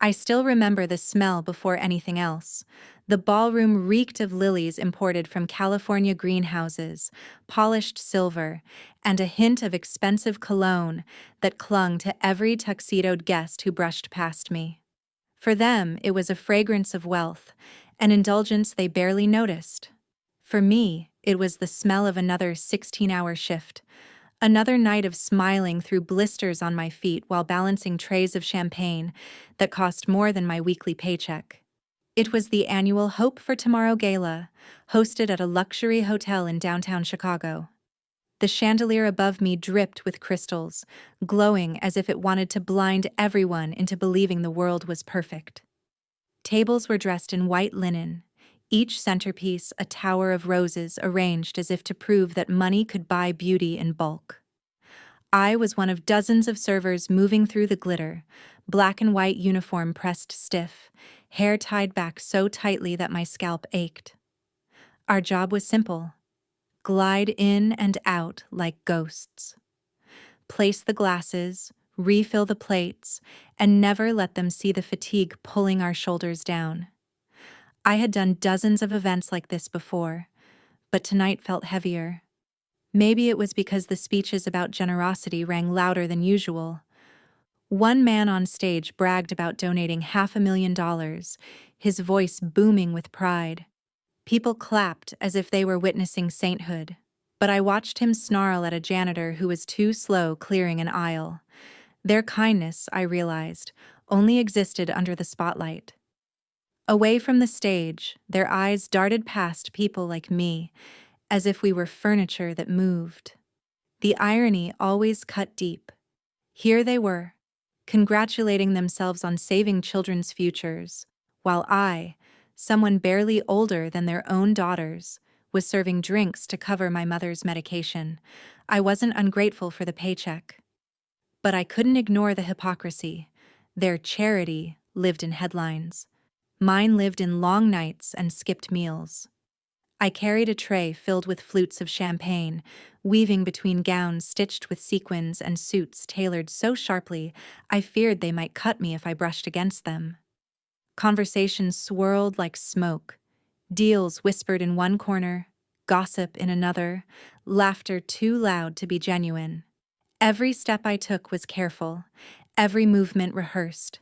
I still remember the smell before anything else. The ballroom reeked of lilies imported from California greenhouses, polished silver, and a hint of expensive cologne that clung to every tuxedoed guest who brushed past me. For them, it was a fragrance of wealth, an indulgence they barely noticed. For me, it was the smell of another 16-hour shift, another night of smiling through blisters on my feet while balancing trays of champagne that cost more than my weekly paycheck. It was the annual Hope for Tomorrow Gala, hosted at a luxury hotel in downtown Chicago. The chandelier above me dripped with crystals, glowing as if it wanted to blind everyone into believing the world was perfect. Tables were dressed in white linen, each centerpiece a tower of roses arranged as if to prove that money could buy beauty in bulk. I was one of dozens of servers moving through the glitter, black and white uniform pressed stiff, hair tied back so tightly that my scalp ached. Our job was simple: glide in and out like ghosts. Place the glasses, refill the plates, and never let them see the fatigue pulling our shoulders down. I had done dozens of events like this before, but tonight felt heavier. Maybe it was because the speeches about generosity rang louder than usual. One man on stage bragged about donating $500,000, his voice booming with pride. People clapped as if they were witnessing sainthood, but I watched him snarl at a janitor who was too slow clearing an aisle. Their kindness, I realized, only existed under the spotlight. Away from the stage, their eyes darted past people like me, as if we were furniture that moved. The irony always cut deep. Here they were, congratulating themselves on saving children's futures, while I, someone barely older than their own daughters, was serving drinks to cover my mother's medication. I wasn't ungrateful for the paycheck. But I couldn't ignore the hypocrisy. Their charity lived in headlines. Mine lived in long nights and skipped meals. I carried a tray filled with flutes of champagne, weaving between gowns stitched with sequins and suits tailored so sharply I feared they might cut me if I brushed against them. Conversations swirled like smoke, deals whispered in one corner, gossip in another, laughter too loud to be genuine. Every step I took was careful, every movement rehearsed.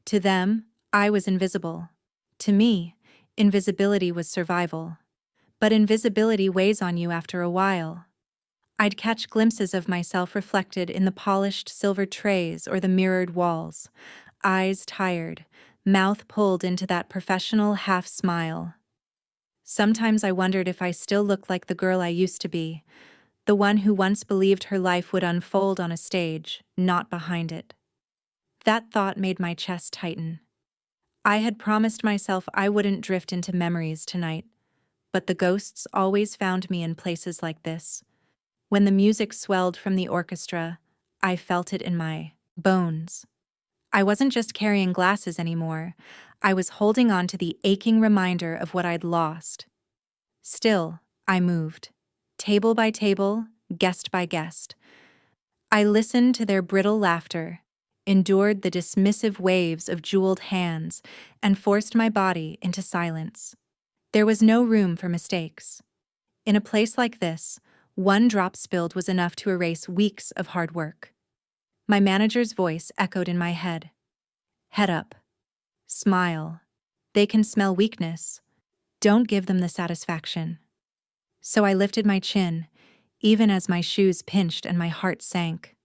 To them, I was invisible. To me, invisibility was survival. But invisibility weighs on you after a while. I'd catch glimpses of myself reflected in the polished silver trays or the mirrored walls, eyes tired, mouth pulled into that professional half-smile. Sometimes I wondered if I still looked like the girl I used to be, the one who once believed her life would unfold on a stage, not behind it. That thought made my chest tighten. I had promised myself I wouldn't drift into memories tonight, but the ghosts always found me in places like this. When the music swelled from the orchestra, I felt it in my bones. I wasn't just carrying glasses anymore. I was holding on to the aching reminder of what I'd lost. Still, I moved, table by table, guest by guest. I listened to their brittle laughter, endured the dismissive waves of jeweled hands, and forced my body into silence. There was no room for mistakes. In a place like this, one drop spilled was enough to erase weeks of hard work. My manager's voice echoed in my head. Head up. Smile. They can smell weakness. Don't give them the satisfaction. So I lifted my chin, even as my shoes pinched and my heart sank.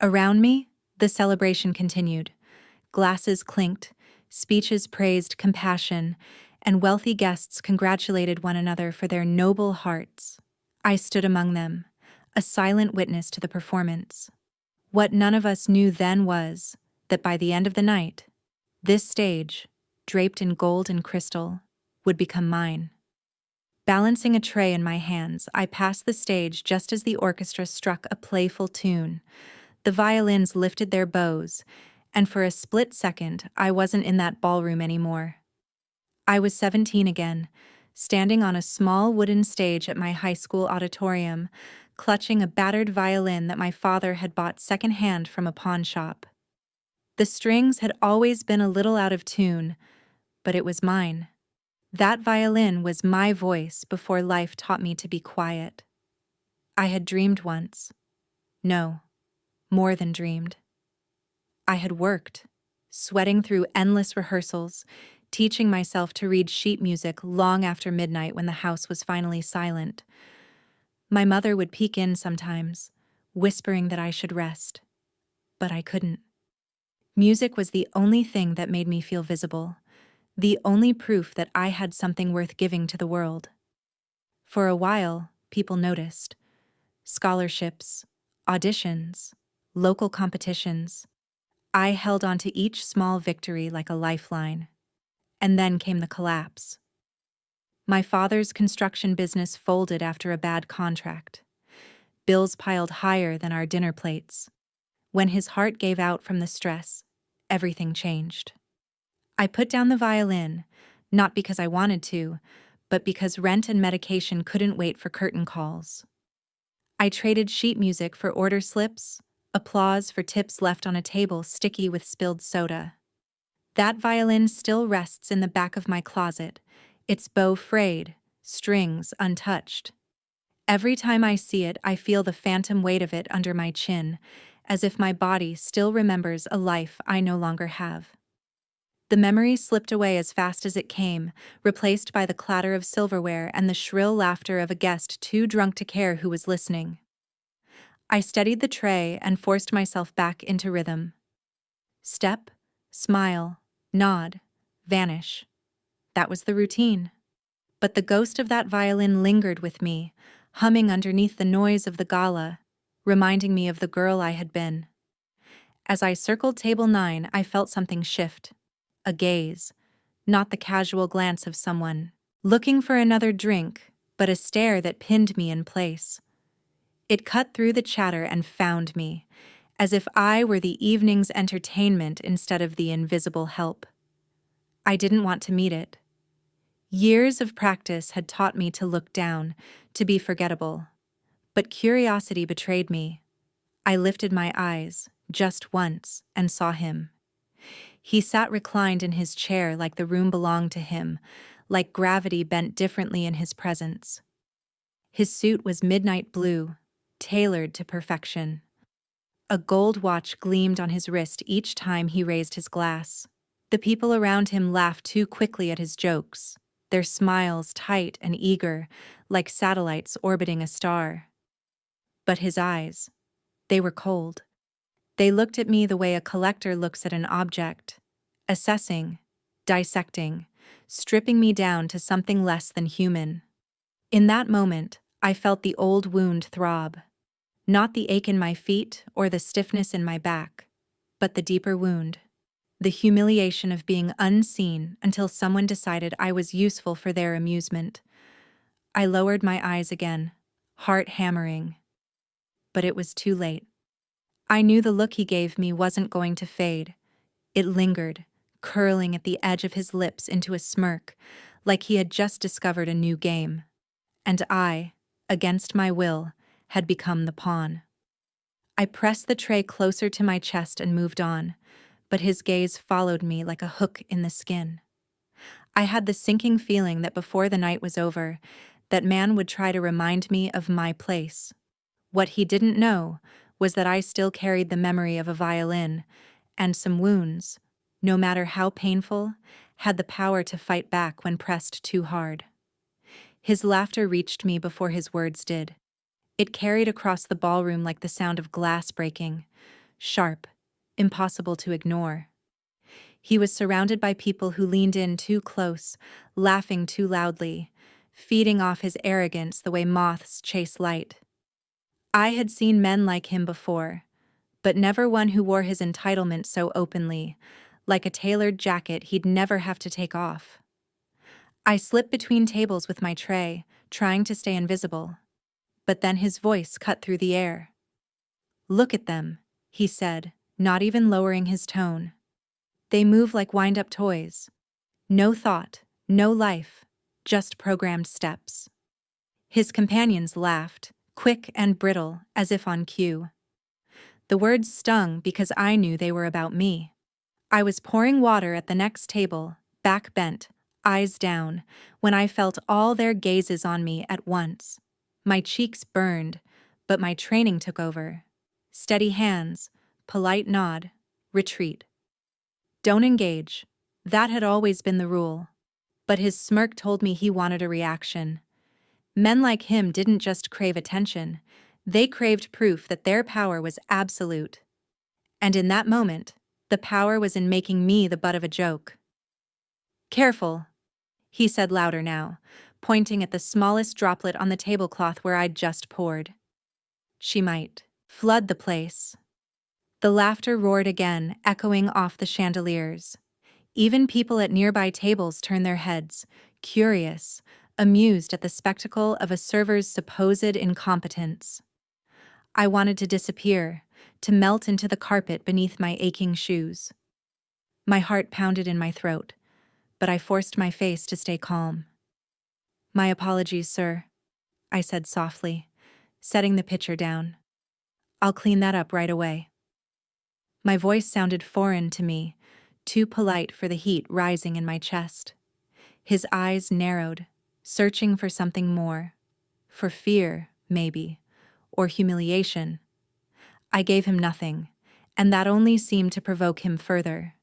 Around me, the celebration continued. Glasses clinked, speeches praised compassion, and wealthy guests congratulated one another for their noble hearts. I stood among them, a silent witness to the performance. What none of us knew then was that by the end of the night, this stage, draped in gold and crystal, would become mine. Balancing a tray in my hands, I passed the stage just as the orchestra struck a playful tune. The violins lifted their bows, and for a split second, I wasn't in that ballroom anymore. I was 17 again, standing on a small wooden stage at my high school auditorium, clutching a battered violin that my father had bought secondhand from a pawn shop. The strings had always been a little out of tune, but it was mine. That violin was my voice before life taught me to be quiet. I had dreamed once. No, more than dreamed. I had worked, sweating through endless rehearsals, teaching myself to read sheet music long after midnight when the house was finally silent. My mother would peek in sometimes, whispering that I should rest, but I couldn't. Music was the only thing that made me feel visible, the only proof that I had something worth giving to the world. For a while, people noticed. Scholarships, auditions, local competitions. I held on to each small victory like a lifeline. And then came the collapse. My father's construction business folded after a bad contract. Bills piled higher than our dinner plates. When his heart gave out from the stress, everything changed. I put down the violin, not because I wanted to, but because rent and medication couldn't wait for curtain calls. I traded sheet music for order slips, applause for tips left on a table sticky with spilled soda. That violin still rests in the back of my closet, its bow frayed, strings untouched. Every time I see it, I feel the phantom weight of it under my chin, as if my body still remembers a life I no longer have. The memory slipped away as fast as it came, replaced by the clatter of silverware and the shrill laughter of a guest too drunk to care who was listening. I steadied the tray and forced myself back into rhythm. Step, smile, nod, vanish. That was the routine. But the ghost of that violin lingered with me, humming underneath the noise of the gala, reminding me of the girl I had been. As I circled table 9, I felt something shift. A gaze, not the casual glance of someone looking for another drink, but a stare that pinned me in place. It cut through the chatter and found me, as if I were the evening's entertainment instead of the invisible help. I didn't want to meet it. Years of practice had taught me to look down, to be forgettable. But curiosity betrayed me. I lifted my eyes, just once, and saw him. He sat reclined in his chair like the room belonged to him, like gravity bent differently in his presence. His suit was midnight blue, tailored to perfection. A gold watch gleamed on his wrist each time he raised his glass. The people around him laughed too quickly at his jokes, their smiles tight and eager, like satellites orbiting a star. But his eyes, they were cold. They looked at me the way a collector looks at an object, assessing, dissecting, stripping me down to something less than human. In that moment, I felt the old wound throb. Not the ache in my feet or the stiffness in my back, but the deeper wound. The humiliation of being unseen until someone decided I was useful for their amusement. I lowered my eyes again, heart hammering. But it was too late. I knew the look he gave me wasn't going to fade. It lingered, curling at the edge of his lips into a smirk, like he had just discovered a new game. And I, against my will, had become the pawn. I pressed the tray closer to my chest and moved on, but his gaze followed me like a hook in the skin. I had the sinking feeling that before the night was over, that man would try to remind me of my place. What he didn't know was that I still carried the memory of a violin, and some wounds, no matter how painful, had the power to fight back when pressed too hard. His laughter reached me before his words did. It carried across the ballroom like the sound of glass breaking, sharp, impossible to ignore. He was surrounded by people who leaned in too close, laughing too loudly, feeding off his arrogance the way moths chase light. I had seen men like him before, but never one who wore his entitlement so openly, like a tailored jacket he'd never have to take off. I slipped between tables with my tray, trying to stay invisible. But then his voice cut through the air. "Look at them," he said, not even lowering his tone. "They move like wind-up toys. No thought, no life, just programmed steps." His companions laughed, quick and brittle, as if on cue. The words stung because I knew they were about me. I was pouring water at the next table, back bent, eyes down, when I felt all their gazes on me at once. My cheeks burned, but my training took over. Steady hands, polite nod, retreat. Don't engage. That had always been the rule. But his smirk told me he wanted a reaction. Men like him didn't just crave attention, they craved proof that their power was absolute. And in that moment, the power was in making me the butt of a joke. Careful, he said louder now, pointing at the smallest droplet on the tablecloth where I'd just poured. She might flood the place. The laughter roared again, echoing off the chandeliers. Even people at nearby tables turned their heads, curious, amused at the spectacle of a server's supposed incompetence. I wanted to disappear, to melt into the carpet beneath my aching shoes. My heart pounded in my throat, but I forced my face to stay calm. "My apologies, sir," I said softly, setting the pitcher down. "I'll clean that up right away." My voice sounded foreign to me, too polite for the heat rising in my chest. His eyes narrowed, searching for something more. For fear, maybe, or humiliation. I gave him nothing, and that only seemed to provoke him further.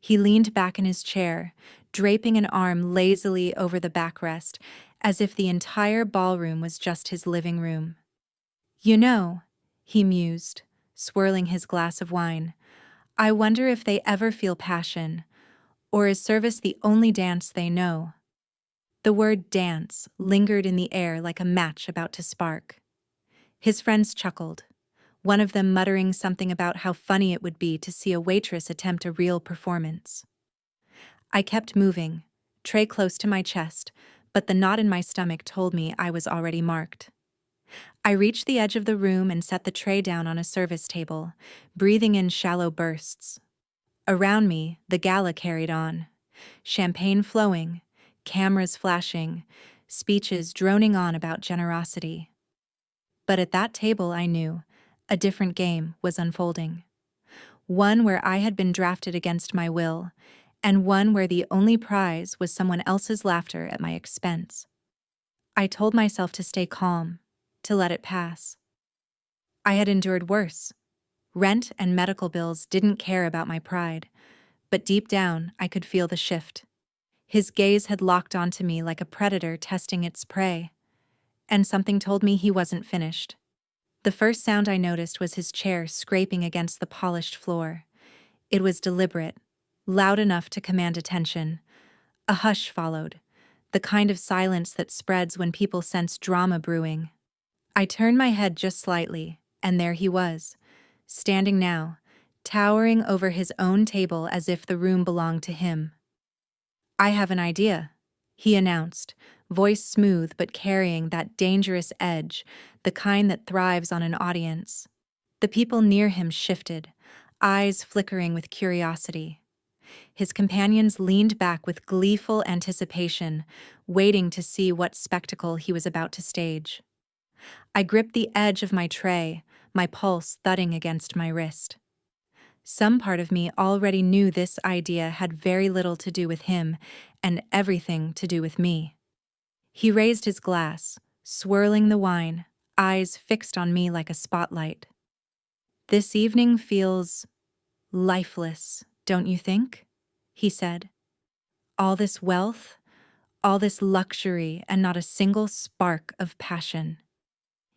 He leaned back in his chair, draping an arm lazily over the backrest, as if the entire ballroom was just his living room. "You know," he mused, swirling his glass of wine, "I wonder if they ever feel passion, or is service the only dance they know?" The word dance lingered in the air like a match about to spark. His friends chuckled, one of them muttering something about how funny it would be to see a waitress attempt a real performance. I kept moving, tray close to my chest, but the knot in my stomach told me I was already marked. I reached the edge of the room and set the tray down on a service table, breathing in shallow bursts. Around me, the gala carried on. Champagne flowing, cameras flashing, speeches droning on about generosity. But at that table I knew, a different game was unfolding. One where I had been drafted against my will, and one where the only prize was someone else's laughter at my expense. I told myself to stay calm, to let it pass. I had endured worse. Rent and medical bills didn't care about my pride, but deep down I could feel the shift. His gaze had locked onto me like a predator testing its prey, and something told me he wasn't finished. The first sound I noticed was his chair scraping against the polished floor. It was deliberate, loud enough to command attention. A hush followed, the kind of silence that spreads when people sense drama brewing. I turned my head just slightly, and there he was, standing now, towering over his own table as if the room belonged to him. "I have an idea," he announced, voice smooth but carrying that dangerous edge, the kind that thrives on an audience. The people near him shifted, eyes flickering with curiosity. His companions leaned back with gleeful anticipation, waiting to see what spectacle he was about to stage. I gripped the edge of my tray, my pulse thudding against my wrist. Some part of me already knew this idea had very little to do with him and everything to do with me. He raised his glass, swirling the wine, eyes fixed on me like a spotlight. "This evening feels lifeless, don't you think?" he said. "All this wealth, all this luxury, and not a single spark of passion."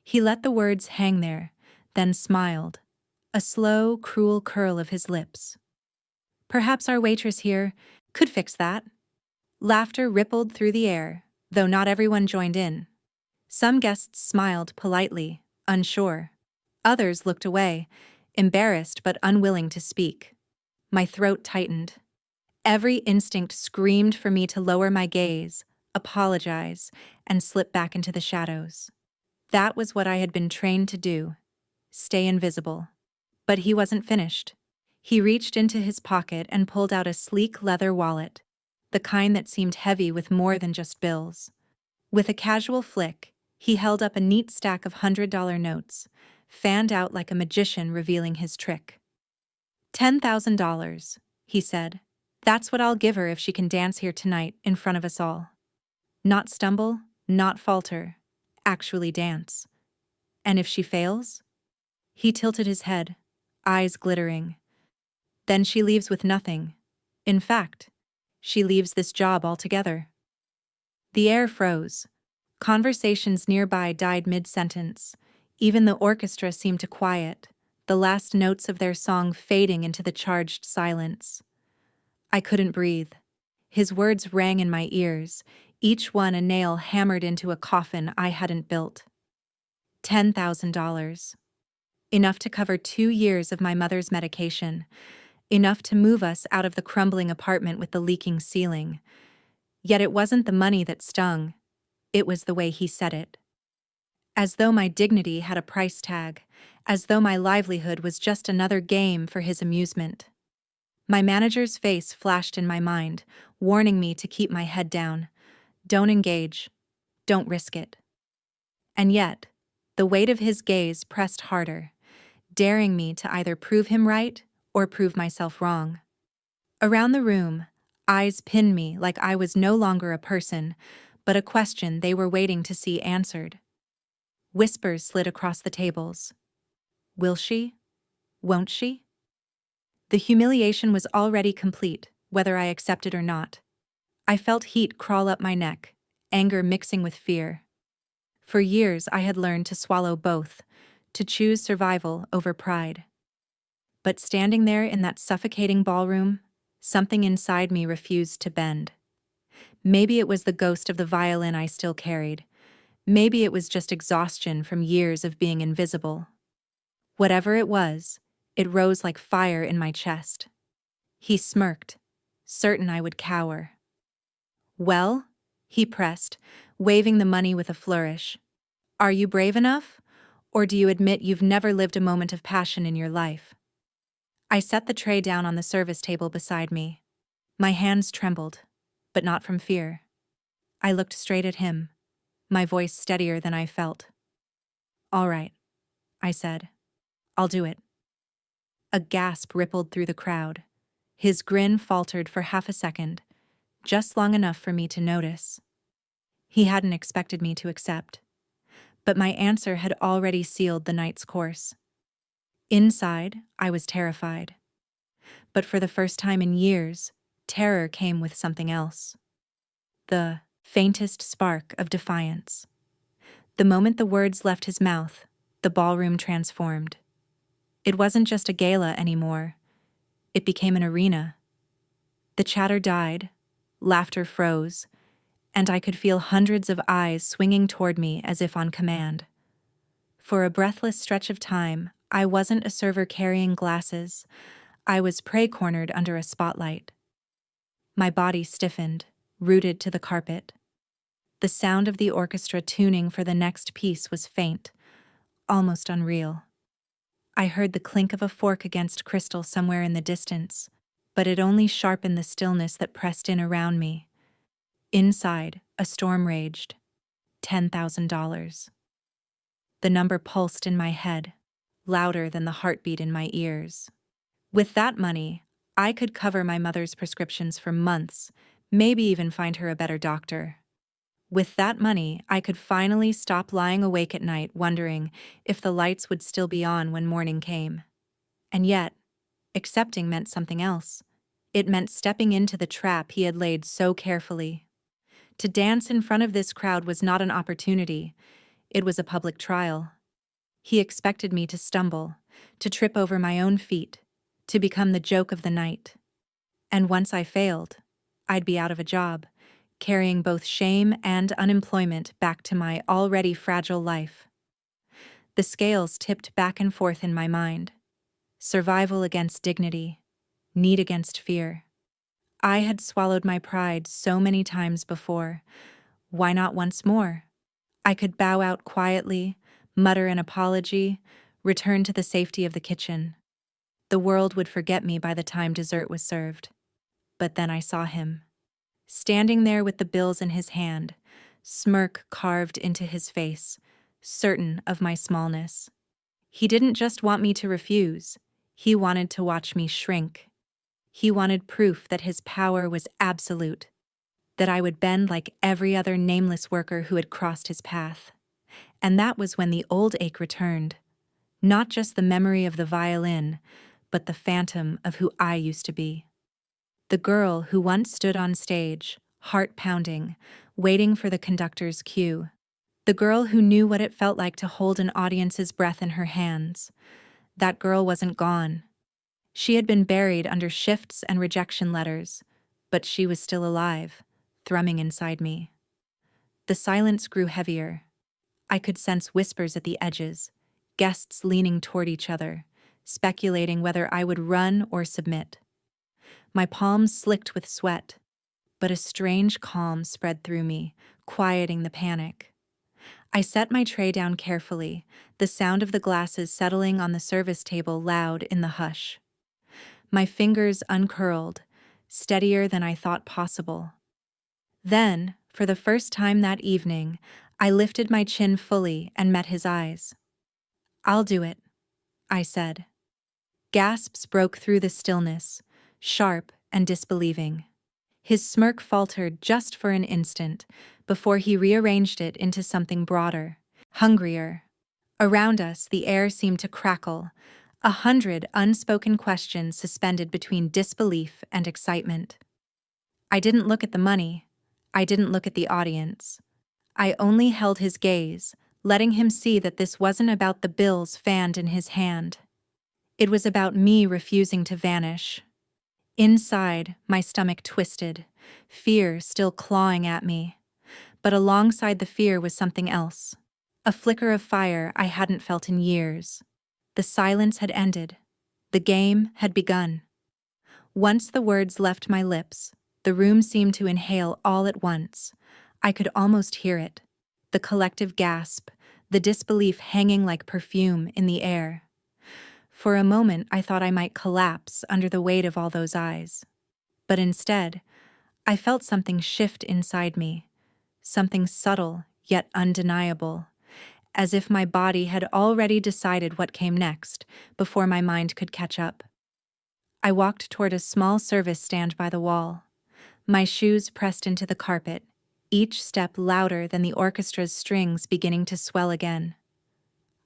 He let the words hang there, then smiled, a slow, cruel curl of his lips. "Perhaps our waitress here could fix that." Laughter rippled through the air, though not everyone joined in. Some guests smiled politely, unsure. Others looked away, embarrassed but unwilling to speak. My throat tightened. Every instinct screamed for me to lower my gaze, apologize, and slip back into the shadows. That was what I had been trained to do, stay invisible. But he wasn't finished. He reached into his pocket and pulled out a sleek leather wallet, the kind that seemed heavy with more than just bills. With a casual flick, he held up a neat stack of $100 notes, fanned out like a magician revealing his trick. $10,000, he said. That's what I'll give her if she can dance here tonight in front of us all. Not stumble, not falter, actually dance. And if she fails? He tilted his head, eyes glittering. Then she leaves with nothing. In fact, she leaves this job altogether. The air froze. Conversations nearby died mid-sentence. Even the orchestra seemed to quiet, the last notes of their song fading into the charged silence. I couldn't breathe. His words rang in my ears, each one a nail hammered into a coffin I hadn't built. $10,000. Enough to cover 2 years of my mother's medication. Enough to move us out of the crumbling apartment with the leaking ceiling. Yet it wasn't the money that stung. It was the way he said it. As though my dignity had a price tag, as though my livelihood was just another game for his amusement. My manager's face flashed in my mind, warning me to keep my head down. Don't engage. Don't risk it. And yet, the weight of his gaze pressed harder, daring me to either prove him right or prove myself wrong. Around the room, eyes pinned me like I was no longer a person, but a question they were waiting to see answered. Whispers slid across the tables. Will she? Won't she? The humiliation was already complete, whether I accepted or not. I felt heat crawl up my neck, anger mixing with fear. For years I had learned to swallow both, to choose survival over pride. But standing there in that suffocating ballroom, something inside me refused to bend. Maybe it was the ghost of the violin I still carried. Maybe it was just exhaustion from years of being invisible. Whatever it was, it rose like fire in my chest. He smirked, certain I would cower. Well, he pressed, waving the money with a flourish. Are you brave enough? Or do you admit you've never lived a moment of passion in your life? I set the tray down on the service table beside me. My hands trembled, but not from fear. I looked straight at him, my voice steadier than I felt. All right, I said. I'll do it. A gasp rippled through the crowd. His grin faltered for half a second, just long enough for me to notice. He hadn't expected me to accept, but my answer had already sealed the night's course. Inside, I was terrified. But for the first time in years, terror came with something else. The faintest spark of defiance. The moment the words left his mouth, the ballroom transformed. It wasn't just a gala anymore. It became an arena. The chatter died, laughter froze, and I could feel hundreds of eyes swinging toward me as if on command. For a breathless stretch of time, I wasn't a server carrying glasses. I was prey-cornered under a spotlight. My body stiffened, rooted to the carpet. The sound of the orchestra tuning for the next piece was faint, almost unreal. I heard the clink of a fork against crystal somewhere in the distance, but it only sharpened the stillness that pressed in around me. Inside, a storm raged. $10,000. The number pulsed in my head, louder than the heartbeat in my ears. With that money, I could cover my mother's prescriptions for months, maybe even find her a better doctor. With that money, I could finally stop lying awake at night wondering if the lights would still be on when morning came. And yet, accepting meant something else. It meant stepping into the trap he had laid so carefully. To dance in front of this crowd was not an opportunity. It was a public trial. He expected me to stumble, to trip over my own feet, to become the joke of the night. And once I failed, I'd be out of a job, carrying both shame and unemployment back to my already fragile life. The scales tipped back and forth in my mind. Survival against dignity, need against fear. I had swallowed my pride so many times before. Why not once more? I could bow out quietly, mutter an apology, return to the safety of the kitchen. The world would forget me by the time dessert was served. But then I saw him. Standing there with the bills in his hand, smirk carved into his face, certain of my smallness. He didn't just want me to refuse, he wanted to watch me shrink. He wanted proof that his power was absolute, that I would bend like every other nameless worker who had crossed his path. And that was when the old ache returned. Not just the memory of the violin, but the phantom of who I used to be. The girl who once stood on stage, heart pounding, waiting for the conductor's cue. The girl who knew what it felt like to hold an audience's breath in her hands. That girl wasn't gone. She had been buried under shifts and rejection letters, but she was still alive, thrumming inside me. The silence grew heavier. I could sense whispers at the edges, guests leaning toward each other, speculating whether I would run or submit. My palms slicked with sweat, but a strange calm spread through me, quieting the panic. I set my tray down carefully, the sound of the glasses settling on the service table loud in the hush. My fingers uncurled, steadier than I thought possible. Then, for the first time that evening, I lifted my chin fully and met his eyes. "I'll do it," I said. Gasps broke through the stillness, sharp and disbelieving. His smirk faltered just for an instant, before he rearranged it into something broader, hungrier. Around us, the air seemed to crackle, 100 unspoken questions suspended between disbelief and excitement. I didn't look at the money. I didn't look at the audience. I only held his gaze, letting him see that this wasn't about the bills fanned in his hand. It was about me refusing to vanish. Inside, my stomach twisted, fear still clawing at me. But alongside the fear was something else. A flicker of fire I hadn't felt in years. The silence had ended. The game had begun. Once the words left my lips, the room seemed to inhale all at once. I could almost hear it. The collective gasp, the disbelief hanging like perfume in the air. For a moment, I thought I might collapse under the weight of all those eyes. But instead, I felt something shift inside me, something subtle yet undeniable, as if my body had already decided what came next before my mind could catch up. I walked toward a small service stand by the wall, my shoes pressed into the carpet, each step louder than the orchestra's strings beginning to swell again.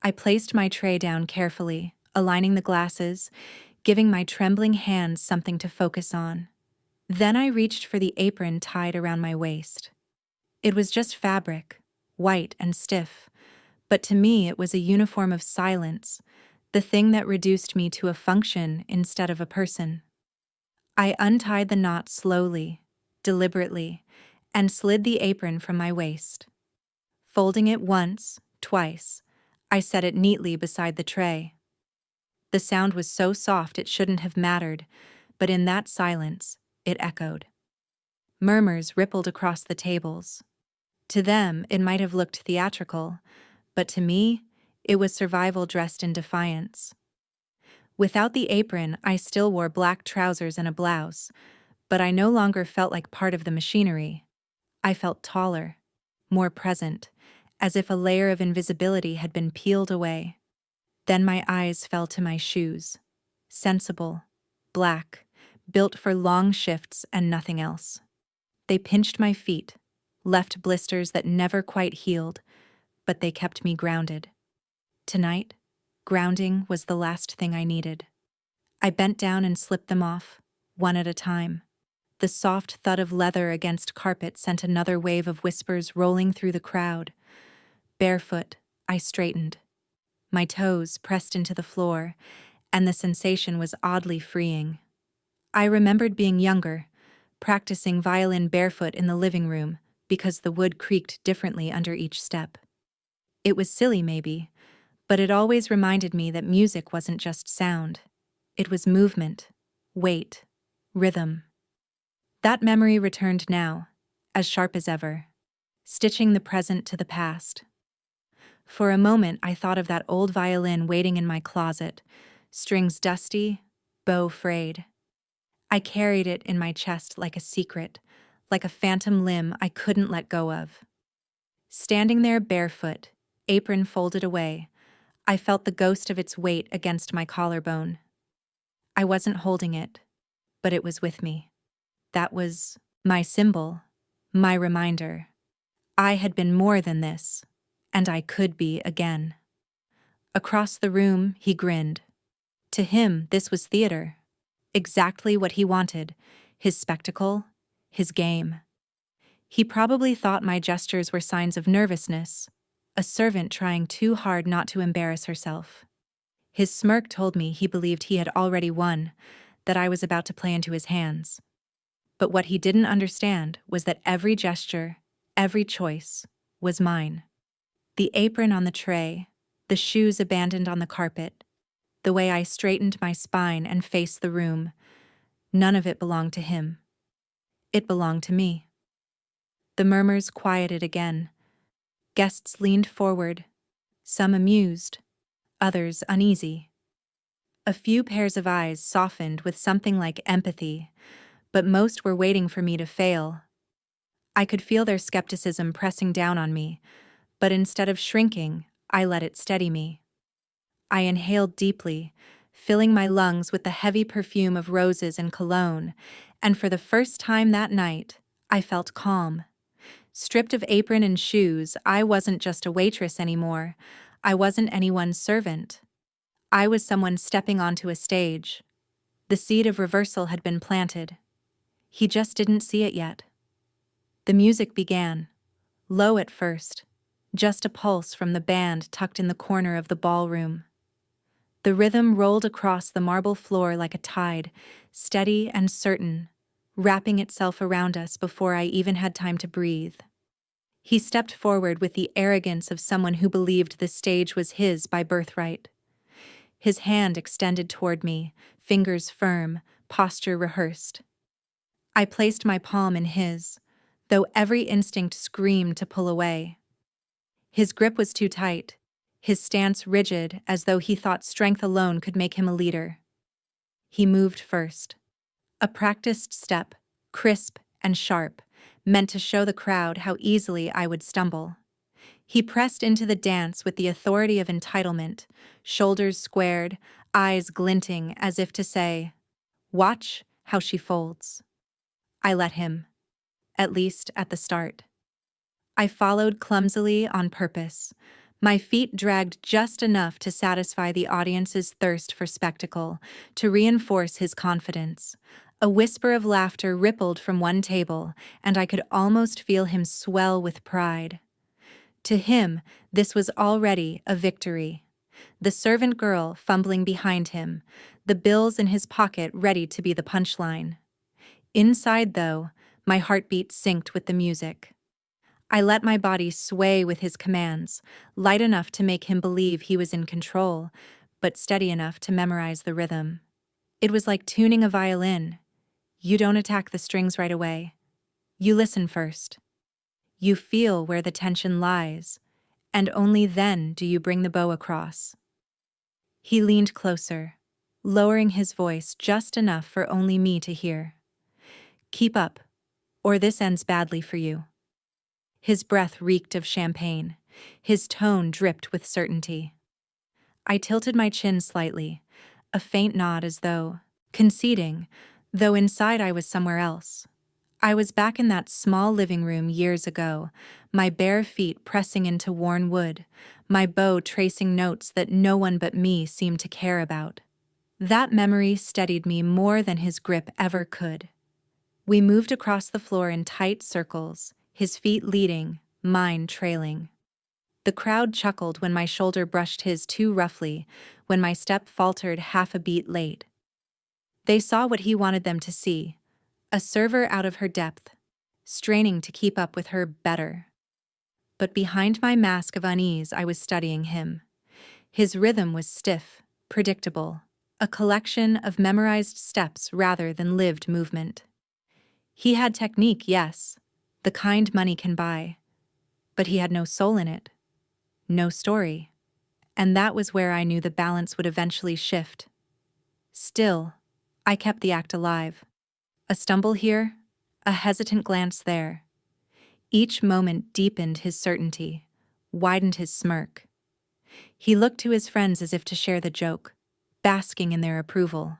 I placed my tray down carefully, aligning the glasses, giving my trembling hands something to focus on. Then I reached for the apron tied around my waist. It was just fabric, white and stiff, but to me it was a uniform of silence, the thing that reduced me to a function instead of a person. I untied the knot slowly, deliberately, and slid the apron from my waist. Folding it once, twice, I set it neatly beside the tray. The sound was so soft it shouldn't have mattered, but in that silence, it echoed. Murmurs rippled across the tables. To them, it might have looked theatrical, but to me, it was survival dressed in defiance. Without the apron, I still wore black trousers and a blouse, but I no longer felt like part of the machinery. I felt taller, more present, as if a layer of invisibility had been peeled away. Then my eyes fell to my shoes. Sensible, black, built for long shifts and nothing else. They pinched my feet, left blisters that never quite healed, but they kept me grounded. Tonight, grounding was the last thing I needed. I bent down and slipped them off, one at a time. The soft thud of leather against carpet sent another wave of whispers rolling through the crowd. Barefoot, I straightened. My toes pressed into the floor, and the sensation was oddly freeing. I remembered being younger, practicing violin barefoot in the living room because the wood creaked differently under each step. It was silly, maybe, but it always reminded me that music wasn't just sound. It was movement, weight, rhythm. That memory returned now, as sharp as ever, stitching the present to the past. For a moment, I thought of that old violin waiting in my closet, strings dusty, bow frayed. I carried it in my chest like a secret, like a phantom limb I couldn't let go of. Standing there barefoot, apron folded away, I felt the ghost of its weight against my collarbone. I wasn't holding it, but it was with me. That was my symbol, my reminder. I had been more than this, and I could be again. Across the room, he grinned. To him, this was theater. Exactly what he wanted, his spectacle, his game. He probably thought my gestures were signs of nervousness, a servant trying too hard not to embarrass herself. His smirk told me he believed he had already won, that I was about to play into his hands. But what he didn't understand was that every gesture, every choice, was mine. The apron on the tray, the shoes abandoned on the carpet, the way I straightened my spine and faced the room, none of it belonged to him. It belonged to me. The murmurs quieted again. Guests leaned forward, some amused, others uneasy. A few pairs of eyes softened with something like empathy, but most were waiting for me to fail. I could feel their skepticism pressing down on me, but instead of shrinking, I let it steady me. I inhaled deeply, filling my lungs with the heavy perfume of roses and cologne, and for the first time that night, I felt calm. Stripped of apron and shoes, I wasn't just a waitress anymore. I wasn't anyone's servant. I was someone stepping onto a stage. The seed of reversal had been planted. He just didn't see it yet. The music began, low at first, just a pulse from the band tucked in the corner of the ballroom. The rhythm rolled across the marble floor like a tide, steady and certain, wrapping itself around us before I even had time to breathe. He stepped forward with the arrogance of someone who believed the stage was his by birthright. His hand extended toward me, fingers firm, posture rehearsed. I placed my palm in his, though every instinct screamed to pull away. His grip was too tight, his stance rigid as though he thought strength alone could make him a leader. He moved first. A practiced step, crisp and sharp, meant to show the crowd how easily I would stumble. He pressed into the dance with the authority of entitlement, shoulders squared, eyes glinting as if to say, "Watch how she folds." I let him, at least at the start. I followed clumsily on purpose, my feet dragged just enough to satisfy the audience's thirst for spectacle, to reinforce his confidence. A whisper of laughter rippled from one table, and I could almost feel him swell with pride. To him, this was already a victory. The servant girl fumbling behind him, the bills in his pocket ready to be the punchline. Inside, though, my heartbeat synced with the music. I let my body sway with his commands, light enough to make him believe he was in control, but steady enough to memorize the rhythm. It was like tuning a violin. You don't attack the strings right away. You listen first. You feel where the tension lies, and only then do you bring the bow across. He leaned closer, lowering his voice just enough for only me to hear. "Keep up, or this ends badly for you." His breath reeked of champagne. His tone dripped with certainty. I tilted my chin slightly, a faint nod as though conceding, though inside I was somewhere else. I was back in that small living room years ago, my bare feet pressing into worn wood, my bow tracing notes that no one but me seemed to care about. That memory steadied me more than his grip ever could. We moved across the floor in tight circles, his feet leading, mine trailing. The crowd chuckled when my shoulder brushed his too roughly, when my step faltered half a beat late. They saw what he wanted them to see, a server out of her depth, straining to keep up with her better. But behind my mask of unease, I was studying him. His rhythm was stiff, predictable, a collection of memorized steps rather than lived movement. He had technique, yes, the kind money can buy, but he had no soul in it, no story, and that was where I knew the balance would eventually shift. Still, I kept the act alive. A stumble here, a hesitant glance there. Each moment deepened his certainty, widened his smirk. He looked to his friends as if to share the joke, basking in their approval.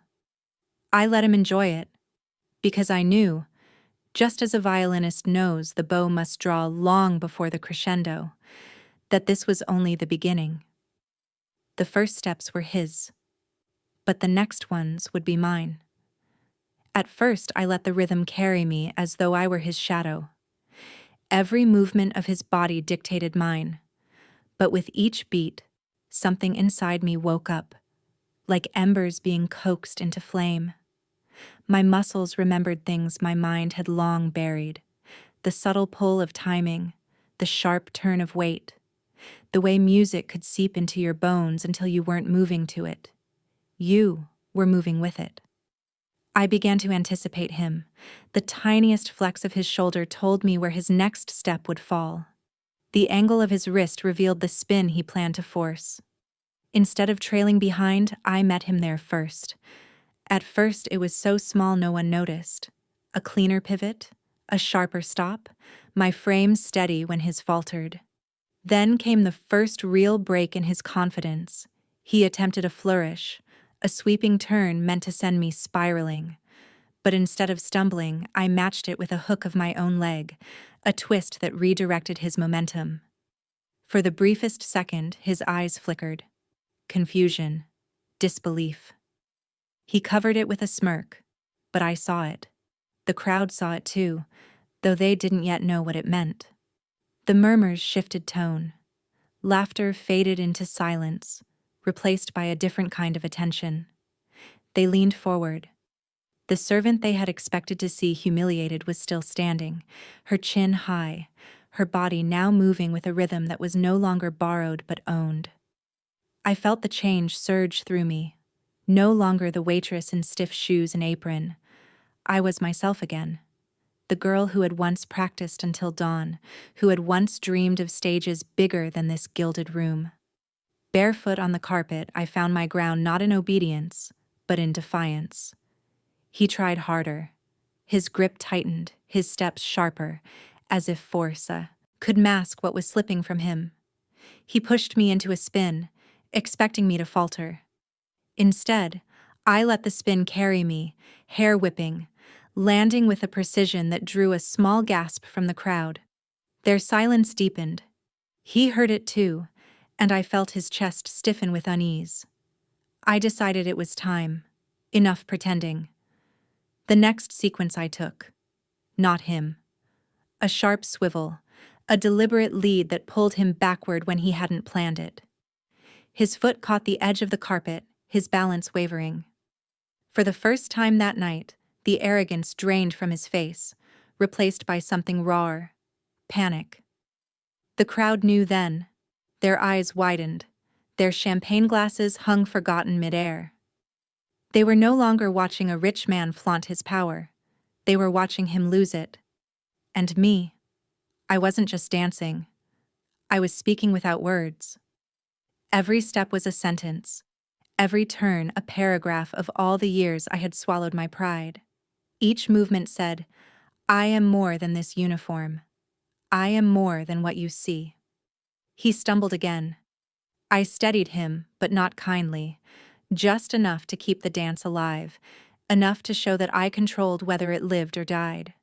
I let him enjoy it, Because I knew, just as a violinist knows the bow must draw long before the crescendo, that this was only the beginning. The first steps were his, but the next ones would be mine. At first, I let the rhythm carry me as though I were his shadow. Every movement of his body dictated mine, but with each beat, something inside me woke up, like embers being coaxed into flame. My muscles remembered things my mind had long buried: the subtle pull of timing, the sharp turn of weight, the way music could seep into your bones until you weren't moving to it. You were moving with it. I began to anticipate him. The tiniest flex of his shoulder told me where his next step would fall. The angle of his wrist revealed the spin he planned to force. Instead of trailing behind, I met him there first. At first, it was so small no one noticed. A cleaner pivot, a sharper stop, my frame steady when his faltered. Then came the first real break in his confidence. He attempted a flourish, a sweeping turn meant to send me spiraling. But instead of stumbling, I matched it with a hook of my own leg, a twist that redirected his momentum. For the briefest second, his eyes flickered. Confusion, disbelief. He covered it with a smirk, but I saw it. The crowd saw it too, though they didn't yet know what it meant. The murmurs shifted tone. Laughter faded into silence, replaced by a different kind of attention. They leaned forward. The servant they had expected to see humiliated was still standing, her chin high, her body now moving with a rhythm that was no longer borrowed but owned. I felt the change surge through me. No longer the waitress in stiff shoes and apron. I was myself again. The girl who had once practiced until dawn, who had once dreamed of stages bigger than this gilded room. Barefoot on the carpet, I found my ground not in obedience, but in defiance. He tried harder. His grip tightened, his steps sharper, as if force could mask what was slipping from him. He pushed me into a spin, expecting me to falter. Instead, I let the spin carry me, hair whipping, landing with a precision that drew a small gasp from the crowd. Their silence deepened. He heard it too, and I felt his chest stiffen with unease. I decided it was time. Enough pretending. The next sequence I took. Not him. A sharp swivel, a deliberate lead that pulled him backward when he hadn't planned it. His foot caught the edge of the carpet, his balance wavering. For the first time that night, the arrogance drained from his face, replaced by something rawer: panic. The crowd knew then. Their eyes widened. Their champagne glasses hung forgotten midair. They were no longer watching a rich man flaunt his power. They were watching him lose it. And me. I wasn't just dancing. I was speaking without words. Every step was a sentence. Every turn a paragraph of all the years I had swallowed my pride. Each movement said, I am more than this uniform. I am more than what you see. He stumbled again. I steadied him, but not kindly, just enough to keep the dance alive, enough to show that I controlled whether it lived or died.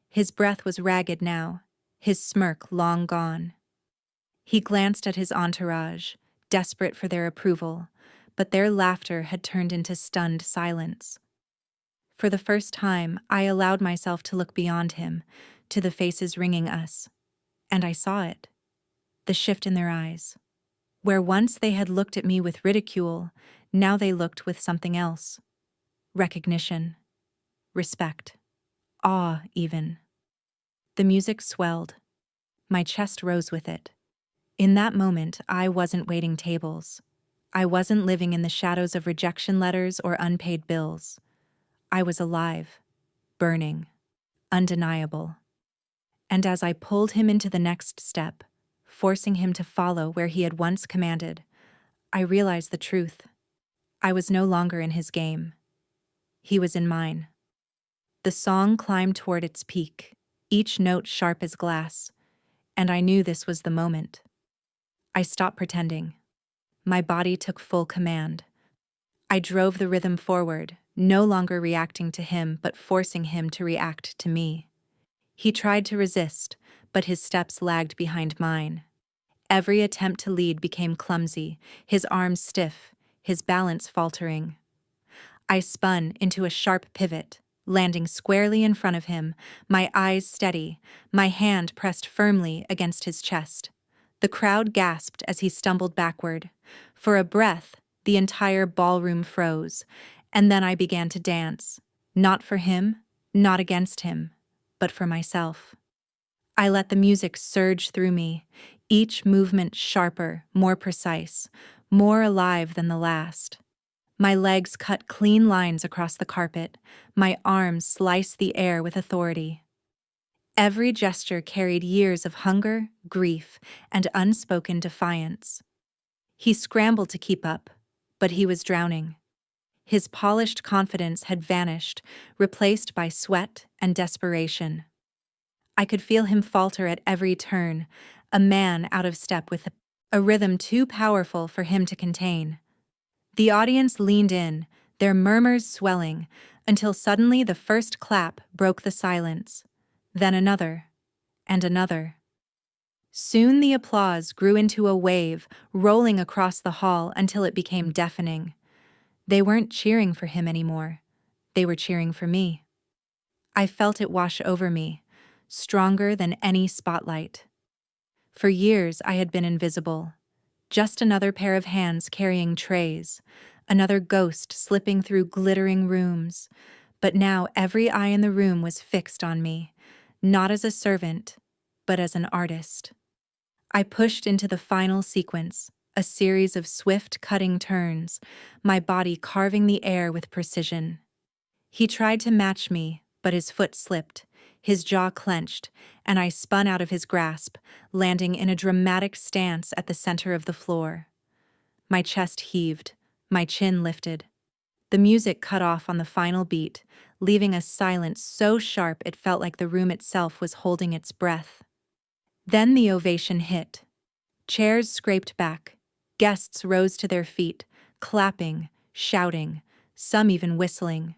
His breath was ragged now, his smirk long gone. He glanced at his entourage, desperate for their approval, but their laughter had turned into stunned silence. For the first time, I allowed myself to look beyond him, to the faces ringing us. And I saw it. The shift in their eyes. Where once they had looked at me with ridicule, now they looked with something else. Recognition. Respect. Awe, even. The music swelled. My chest rose with it. In that moment, I wasn't waiting tables. I wasn't living in the shadows of rejection letters or unpaid bills. I was alive, burning, undeniable. And as I pulled him into the next step, forcing him to follow where he had once commanded, I realized the truth. I was no longer in his game. He was in mine. The song climbed toward its peak, each note sharp as glass, and I knew this was the moment. I stopped pretending. My body took full command. I drove the rhythm forward, no longer reacting to him but forcing him to react to me. He tried to resist, but his steps lagged behind mine. Every attempt to lead became clumsy, his arms stiff, his balance faltering. I spun into a sharp pivot, landing squarely in front of him, my eyes steady, my hand pressed firmly against his chest. The crowd gasped as he stumbled backward. For a breath, the entire ballroom froze, and then I began to dance. Not for him, not against him, but for myself. I let the music surge through me, each movement sharper, more precise, more alive than the last. My legs cut clean lines across the carpet, my arms sliced the air with authority. Every gesture carried years of hunger, grief, and unspoken defiance. He scrambled to keep up, but he was drowning. His polished confidence had vanished, replaced by sweat and desperation. I could feel him falter at every turn, a man out of step with a rhythm too powerful for him to contain. The audience leaned in, their murmurs swelling, until suddenly the first clap broke the silence, then another, and another. Soon the applause grew into a wave, rolling across the hall until it became deafening. They weren't cheering for him anymore. They were cheering for me. I felt it wash over me, stronger than any spotlight. For years I had been invisible, just another pair of hands carrying trays, another ghost slipping through glittering rooms. But now every eye in the room was fixed on me, not as a servant, but as an artist. I pushed into the final sequence, a series of swift cutting turns, my body carving the air with precision. He tried to match me, but his foot slipped, his jaw clenched, and I spun out of his grasp, landing in a dramatic stance at the center of the floor. My chest heaved, my chin lifted. The music cut off on the final beat, leaving a silence so sharp it felt like the room itself was holding its breath. Then the ovation hit. Chairs scraped back. Guests rose to their feet, clapping, shouting, some even whistling.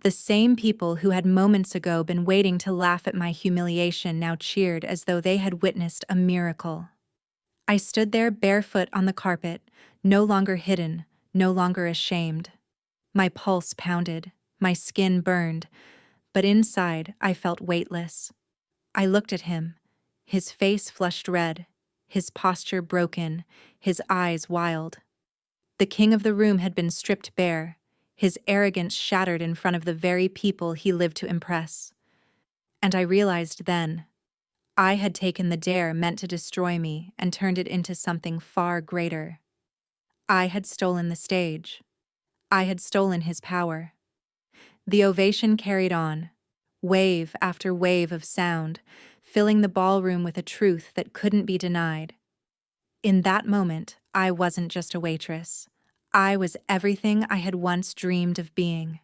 The same people who had moments ago been waiting to laugh at my humiliation now cheered as though they had witnessed a miracle. I stood there barefoot on the carpet, no longer hidden, no longer ashamed. My pulse pounded, my skin burned, but inside I felt weightless. I looked at him, his face flushed red, his posture broken, his eyes wild. The king of the room had been stripped bare, his arrogance shattered in front of the very people he lived to impress. And I realized then, I had taken the dare meant to destroy me and turned it into something far greater. I had stolen the stage. I had stolen his power. The ovation carried on, wave after wave of sound, filling the ballroom with a truth that couldn't be denied. In that moment, I wasn't just a waitress. I was everything I had once dreamed of being.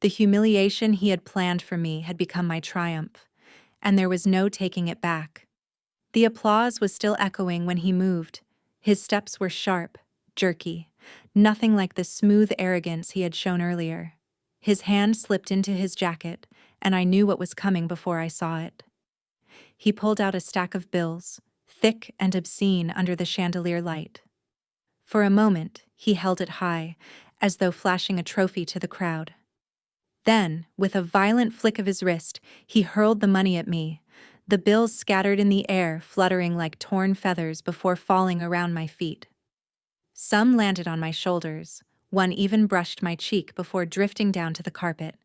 The humiliation he had planned for me had become my triumph, and there was no taking it back. The applause was still echoing when he moved. His steps were sharp, jerky, nothing like the smooth arrogance he had shown earlier. His hand slipped into his jacket, and I knew what was coming before I saw it. He pulled out a stack of bills, thick and obscene under the chandelier light. For a moment, he held it high, as though flashing a trophy to the crowd. Then, with a violent flick of his wrist, he hurled the money at me. The bills scattered in the air, fluttering like torn feathers before falling around my feet. Some landed on my shoulders, one even brushed my cheek before drifting down to the carpet.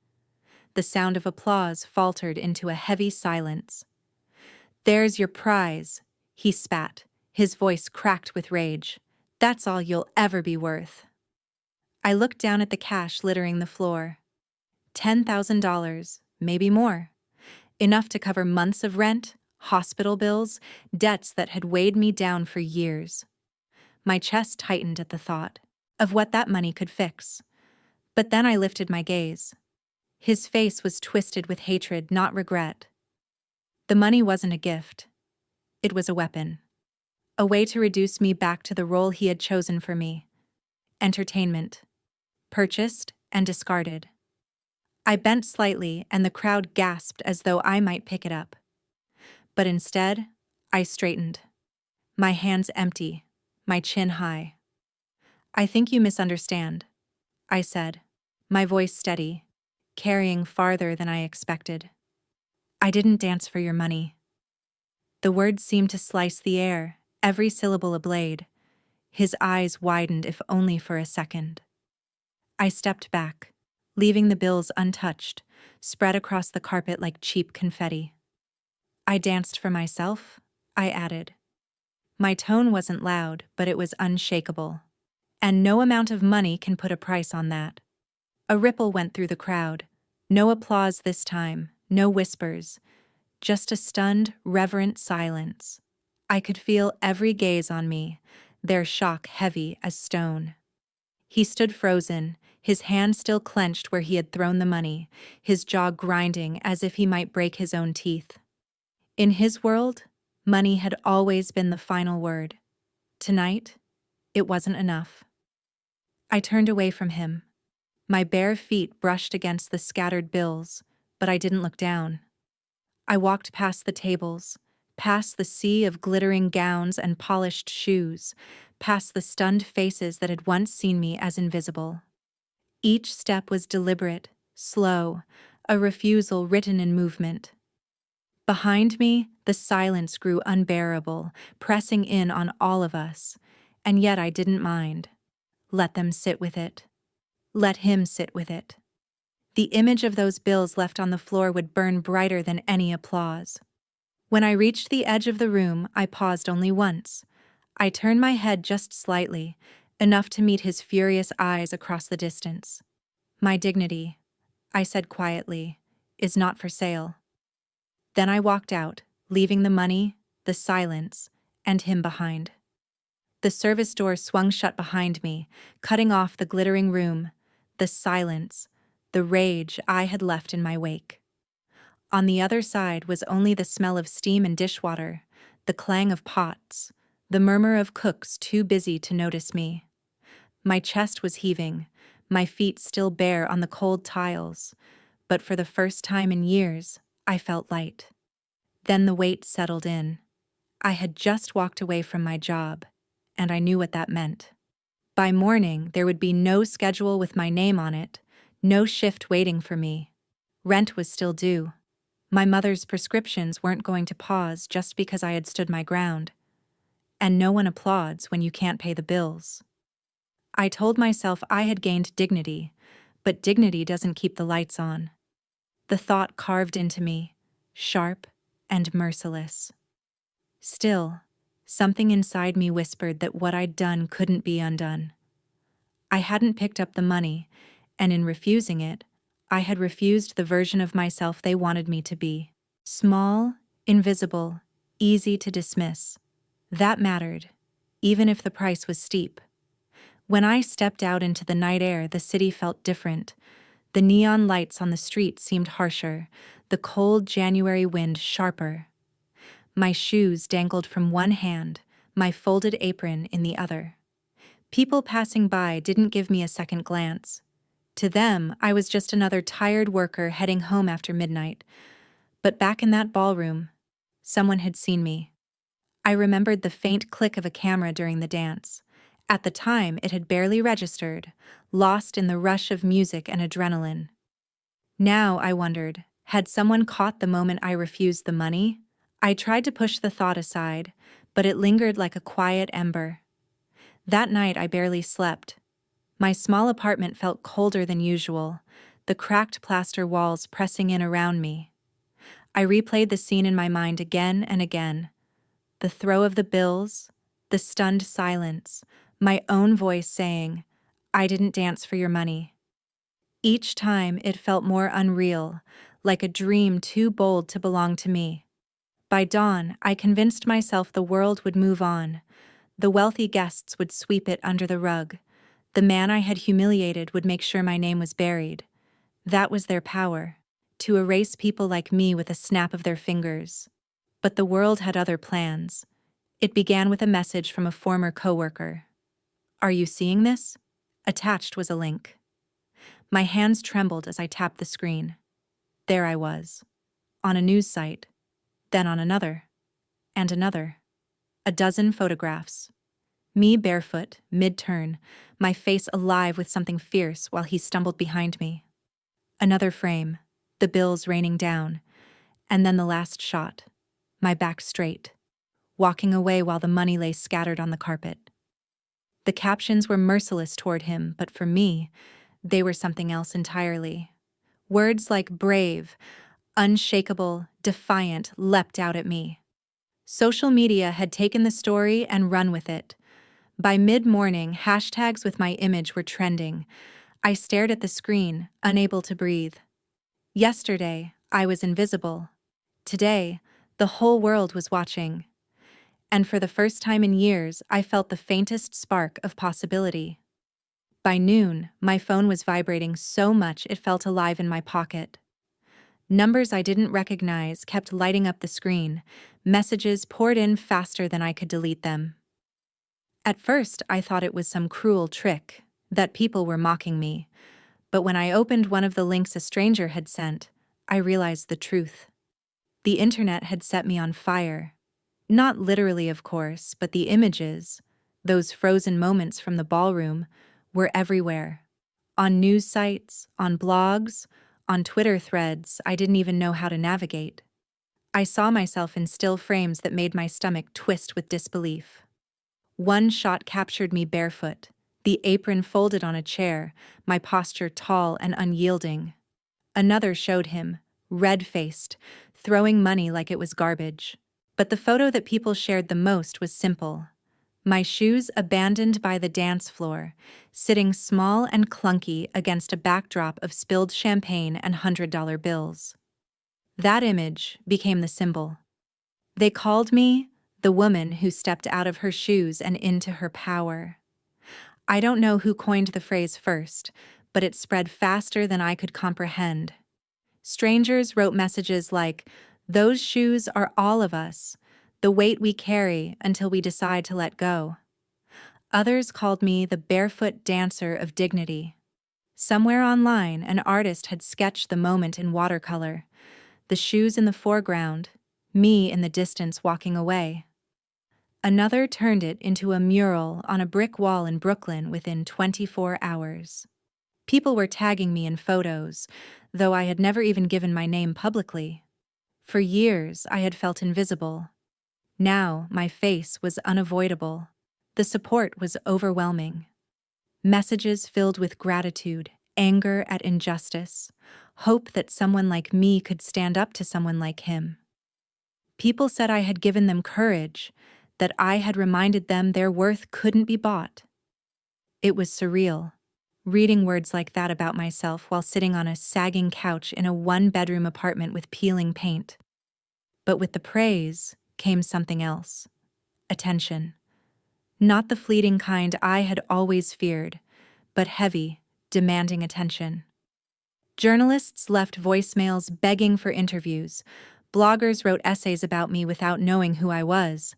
The sound of applause faltered into a heavy silence. "There's your prize," he spat, his voice cracked with rage. "That's all you'll ever be worth." I looked down at the cash littering the floor. $10,000, maybe more. Enough to cover months of rent, hospital bills, debts that had weighed me down for years. My chest tightened at the thought of what that money could fix. But then I lifted my gaze. His face was twisted with hatred, not regret. The money wasn't a gift. It was a weapon. A way to reduce me back to the role he had chosen for me. Entertainment. Purchased and discarded. I bent slightly and the crowd gasped as though I might pick it up. But instead, I straightened, my hands empty, my chin high. "I think you misunderstand," I said, my voice steady, carrying farther than I expected. "I didn't dance for your money." The words seemed to slice the air, every syllable a blade. His eyes widened, if only for a second. I stepped back, leaving the bills untouched, spread across the carpet like cheap confetti. "I danced for myself," I added. My tone wasn't loud, but it was unshakable. "And no amount of money can put a price on that." A ripple went through the crowd. No applause this time, no whispers, just a stunned, reverent silence. I could feel every gaze on me, their shock heavy as stone. He stood frozen, his hand still clenched where he had thrown the money, his jaw grinding as if he might break his own teeth. In his world, money had always been the final word. Tonight, it wasn't enough. I turned away from him. My bare feet brushed against the scattered bills, but I didn't look down. I walked past the tables, past the sea of glittering gowns and polished shoes, past the stunned faces that had once seen me as invisible. Each step was deliberate, slow, a refusal written in movement. Behind me, the silence grew unbearable, pressing in on all of us, and yet I didn't mind. Let them sit with it. Let him sit with it. The image of those bills left on the floor would burn brighter than any applause. When I reached the edge of the room, I paused only once. I turned my head just slightly, enough to meet his furious eyes across the distance. "My dignity," I said quietly, "is not for sale." Then I walked out, leaving the money, the silence, and him behind. The service door swung shut behind me, cutting off the glittering room, the silence, the rage I had left in my wake. On the other side was only the smell of steam and dishwater, the clang of pots, the murmur of cooks too busy to notice me. My chest was heaving, my feet still bare on the cold tiles, but for the first time in years, I felt light. Then the weight settled in. I had just walked away from my job, and I knew what that meant. By morning, there would be no schedule with my name on it, no shift waiting for me. Rent was still due. My mother's prescriptions weren't going to pause just because I had stood my ground. And no one applauds when you can't pay the bills. I told myself I had gained dignity, but dignity doesn't keep the lights on. The thought carved into me, sharp and merciless. Still, something inside me whispered that what I'd done couldn't be undone. I hadn't picked up the money, and in refusing it, I had refused the version of myself they wanted me to be. Small, invisible, easy to dismiss. That mattered, even if the price was steep. When I stepped out into the night air, the city felt different. The neon lights on the street seemed harsher, the cold January wind sharper. My shoes dangled from one hand, my folded apron in the other. People passing by didn't give me a second glance. To them, I was just another tired worker heading home after midnight. But back in that ballroom, someone had seen me. I remembered the faint click of a camera during the dance. At the time, it had barely registered, lost in the rush of music and adrenaline. Now, I wondered, had someone caught the moment I refused the money? I tried to push the thought aside, but it lingered like a quiet ember. That night, I barely slept. My small apartment felt colder than usual, the cracked plaster walls pressing in around me. I replayed the scene in my mind again and again. The throw of the bills, the stunned silence, my own voice saying, "I didn't dance for your money." Each time it felt more unreal, like a dream too bold to belong to me. By dawn, I convinced myself the world would move on. The wealthy guests would sweep it under the rug. The man I had humiliated would make sure my name was buried. That was their power, to erase people like me with a snap of their fingers. But the world had other plans. It began with a message from a former coworker. "Are you seeing this?" Attached was a link. My hands trembled as I tapped the screen. There I was, on a news site, then on another, and another. A dozen photographs. Me barefoot, mid-turn, my face alive with something fierce while he stumbled behind me. Another frame, the bills raining down, and then the last shot, my back straight, walking away while the money lay scattered on the carpet. The captions were merciless toward him, but for me, they were something else entirely. Words like brave, unshakable, defiant leapt out at me. Social media had taken the story and run with it. By mid-morning, hashtags with my image were trending. I stared at the screen, unable to breathe. Yesterday, I was invisible. Today, the whole world was watching. And for the first time in years, I felt the faintest spark of possibility. By noon, my phone was vibrating so much it felt alive in my pocket. Numbers I didn't recognize kept lighting up the screen. Messages poured in faster than I could delete them. At first, I thought it was some cruel trick, that people were mocking me. But when I opened one of the links a stranger had sent, I realized the truth. The internet had set me on fire. Not literally, of course, but the images, those frozen moments from the ballroom, were everywhere. On news sites, on blogs, on Twitter threads I didn't even know how to navigate. I saw myself in still frames that made my stomach twist with disbelief. One shot captured me barefoot, the apron folded on a chair, my posture tall and unyielding. Another showed him, red-faced, throwing money like it was garbage. But the photo that people shared the most was simple. My shoes abandoned by the dance floor, sitting small and clunky against a backdrop of spilled champagne and $100 bills. That image became the symbol. They called me the woman who stepped out of her shoes and into her power. I don't know who coined the phrase first, but it spread faster than I could comprehend. Strangers wrote messages like, "Those shoes are all of us, the weight we carry until we decide to let go." Others called me the barefoot dancer of dignity. Somewhere online, an artist had sketched the moment in watercolor, the shoes in the foreground, me in the distance walking away. Another turned it into a mural on a brick wall in Brooklyn within 24 hours. People were tagging me in photos, though I had never even given my name publicly. For years, I had felt invisible. Now, my face was unavoidable. The support was overwhelming. Messages filled with gratitude, anger at injustice, hope that someone like me could stand up to someone like him. People said I had given them courage, that I had reminded them their worth couldn't be bought. It was surreal, reading words like that about myself while sitting on a sagging couch in a one-bedroom apartment with peeling paint. But with the praise came something else. Attention. Not the fleeting kind I had always feared, but heavy, demanding attention. Journalists left voicemails begging for interviews. Bloggers wrote essays about me without knowing who I was.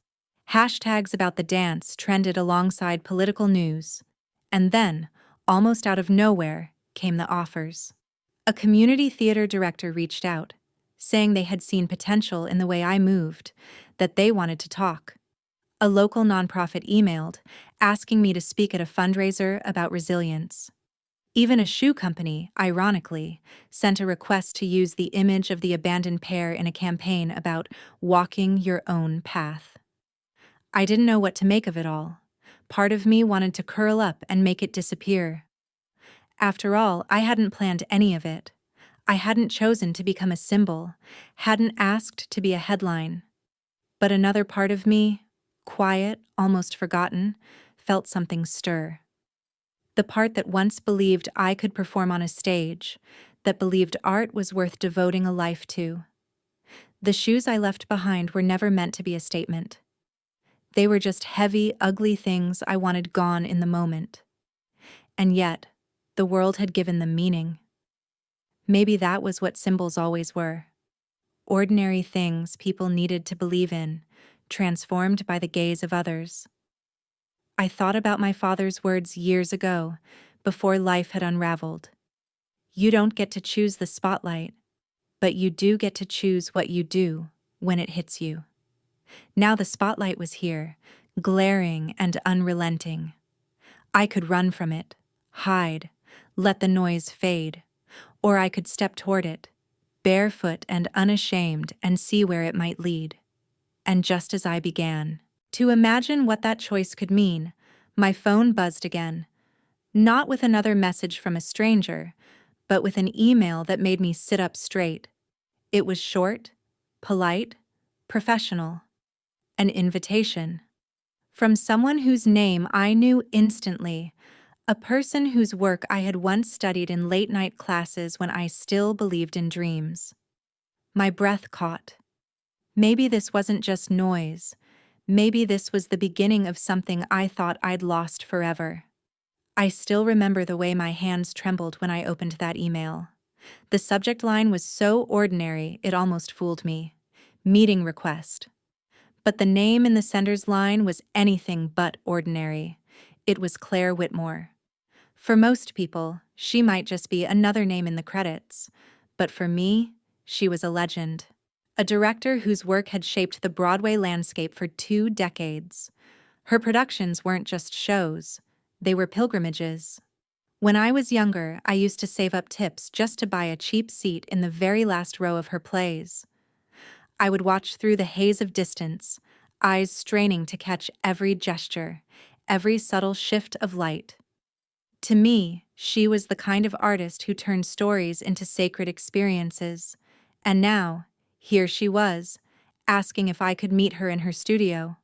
Hashtags about the dance trended alongside political news. And then, almost out of nowhere, came the offers. A community theater director reached out, saying they had seen potential in the way I moved, that they wanted to talk. A local nonprofit emailed, asking me to speak at a fundraiser about resilience. Even a shoe company, ironically, sent a request to use the image of the abandoned pair in a campaign about walking your own path. I didn't know what to make of it all. Part of me wanted to curl up and make it disappear. After all, I hadn't planned any of it. I hadn't chosen to become a symbol, hadn't asked to be a headline. But another part of me, quiet, almost forgotten, felt something stir. The part that once believed I could perform on a stage, that believed art was worth devoting a life to. The shoes I left behind were never meant to be a statement. They were just heavy, ugly things I wanted gone in the moment. And yet, the world had given them meaning. Maybe that was what symbols always were. Ordinary things people needed to believe in, transformed by the gaze of others. I thought about my father's words years ago, before life had unraveled. You don't get to choose the spotlight, but you do get to choose what you do when it hits you. Now the spotlight was here, glaring and unrelenting. I could run from it, hide, let the noise fade, or I could step toward it, barefoot and unashamed, and see where it might lead. And just as I began to imagine what that choice could mean, my phone buzzed again, not with another message from a stranger, but with an email that made me sit up straight. It was short, polite, professional. An invitation. From someone whose name I knew instantly, a person whose work I had once studied in late-night classes when I still believed in dreams. My breath caught. Maybe this wasn't just noise. Maybe this was the beginning of something I thought I'd lost forever. I still remember the way my hands trembled when I opened that email. The subject line was so ordinary it almost fooled me. Meeting request. But the name in the sender's line was anything but ordinary. It was Claire Whitmore. For most people, she might just be another name in the credits. But for me, she was a legend. A director whose work had shaped the Broadway landscape for 2 decades. Her productions weren't just shows, they were pilgrimages. When I was younger, I used to save up tips just to buy a cheap seat in the very last row of her plays. I would watch through the haze of distance, eyes straining to catch every gesture, every subtle shift of light. To me, she was the kind of artist who turned stories into sacred experiences. And now, here she was, asking if I could meet her in her studio.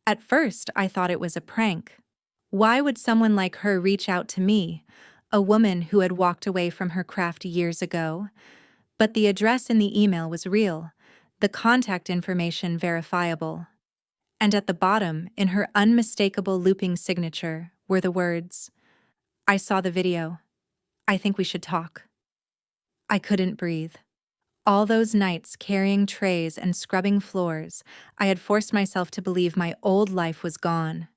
At first, I thought it was a prank. Why would someone like her reach out to me, a woman who had walked away from her craft years ago? But the address in the email was real, the contact information verifiable. And at the bottom, in her unmistakable looping signature, were the words, "I saw the video. I think we should talk." I couldn't breathe. All those nights carrying trays and scrubbing floors, I had forced myself to believe my old life was gone.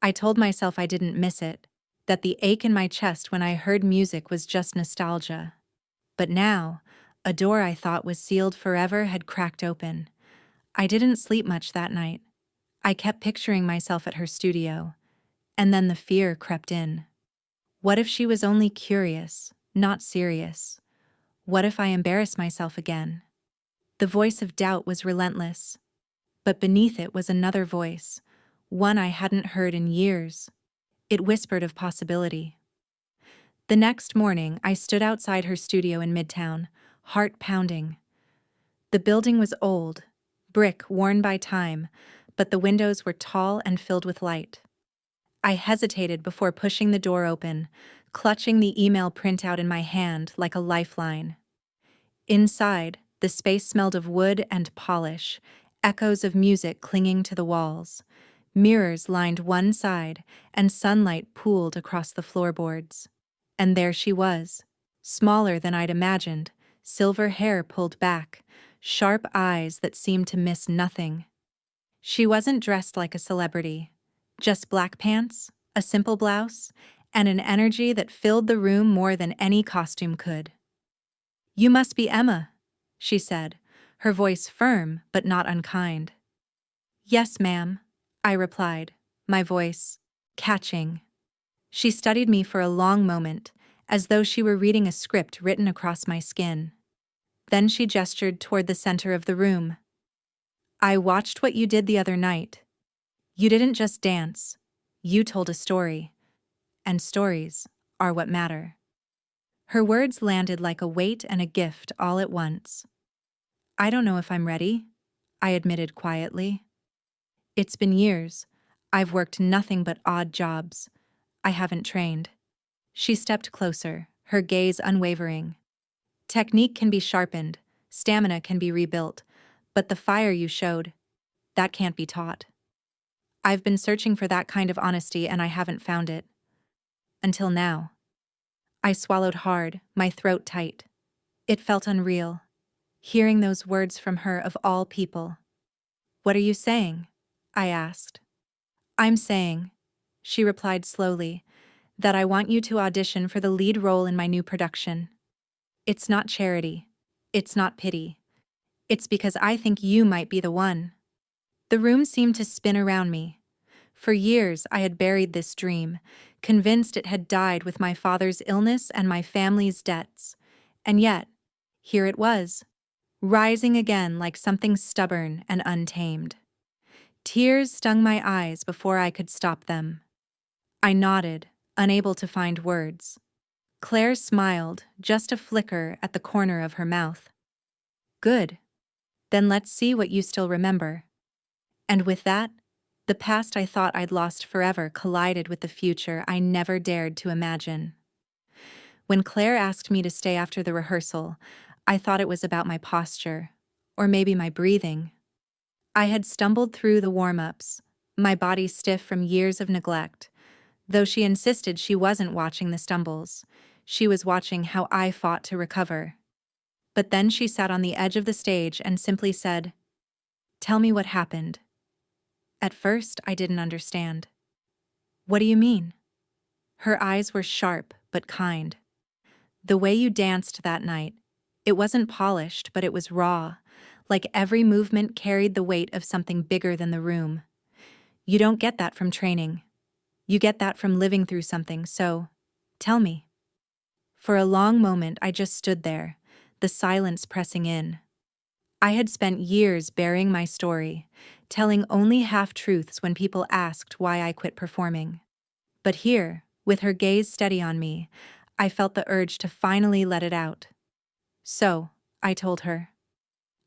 I told myself I didn't miss it, that the ache in my chest when I heard music was just nostalgia. But now, a door I thought was sealed forever had cracked open. I didn't sleep much that night. I kept picturing myself at her studio, and then the fear crept in. What if she was only curious, not serious? What if I embarrassed myself again? The voice of doubt was relentless, but beneath it was another voice, one I hadn't heard in years. It whispered of possibility. The next morning, I stood outside her studio in Midtown, heart pounding. The building was old, brick worn by time, but the windows were tall and filled with light. I hesitated before pushing the door open, clutching the email printout in my hand like a lifeline. Inside, the space smelled of wood and polish, echoes of music clinging to the walls. Mirrors lined one side, and sunlight pooled across the floorboards. And there she was, smaller than I'd imagined, silver hair pulled back, sharp eyes that seemed to miss nothing. She wasn't dressed like a celebrity, just black pants, a simple blouse, and an energy that filled the room more than any costume could. "You must be Emma," she said, her voice firm but not unkind. "Yes, ma'am," I replied, my voice catching. She studied me for a long moment, as though she were reading a script written across my skin. Then she gestured toward the center of the room. "I watched what you did the other night. You didn't just dance. You told a story. And stories are what matter." Her words landed like a weight and a gift all at once. "I don't know if I'm ready," I admitted quietly. "It's been years. I've worked nothing but odd jobs. I haven't trained." She stepped closer, her gaze unwavering. "Technique can be sharpened, stamina can be rebuilt, but the fire you showed, that can't be taught. I've been searching for that kind of honesty and I haven't found it. Until now." I swallowed hard, my throat tight. It felt unreal, hearing those words from her of all people. "What are you saying?" I asked. "I'm saying," she replied slowly, That I want you to audition for the lead role in my new production. It's not charity. It's not pity. It's because I think you might be the one. The room seemed to spin around me. For years, I had buried this dream, convinced it had died with my father's illness and my family's debts. And yet, here it was, rising again like something stubborn and untamed. Tears stung my eyes before I could stop them. I nodded, unable to find words. Claire smiled, just a flicker at the corner of her mouth. Good. Then let's see what you still remember. And with that, the past I thought I'd lost forever collided with the future I never dared to imagine. When Claire asked me to stay after the rehearsal, I thought it was about my posture, or maybe my breathing. I had stumbled through the warm-ups, my body stiff from years of neglect. Though she insisted she wasn't watching the stumbles, she was watching how I fought to recover. But then she sat on the edge of the stage and simply said, "Tell me what happened." At first, I didn't understand. "What do you mean?" Her eyes were sharp but kind. "The way you danced that night, it wasn't polished, but it was raw, like every movement carried the weight of something bigger than the room. You don't get that from training. You get that from living through something, so tell me." For a long moment, I just stood there, the silence pressing in. I had spent years burying my story, telling only half-truths when people asked why I quit performing. But here, with her gaze steady on me, I felt the urge to finally let it out. So, I told her.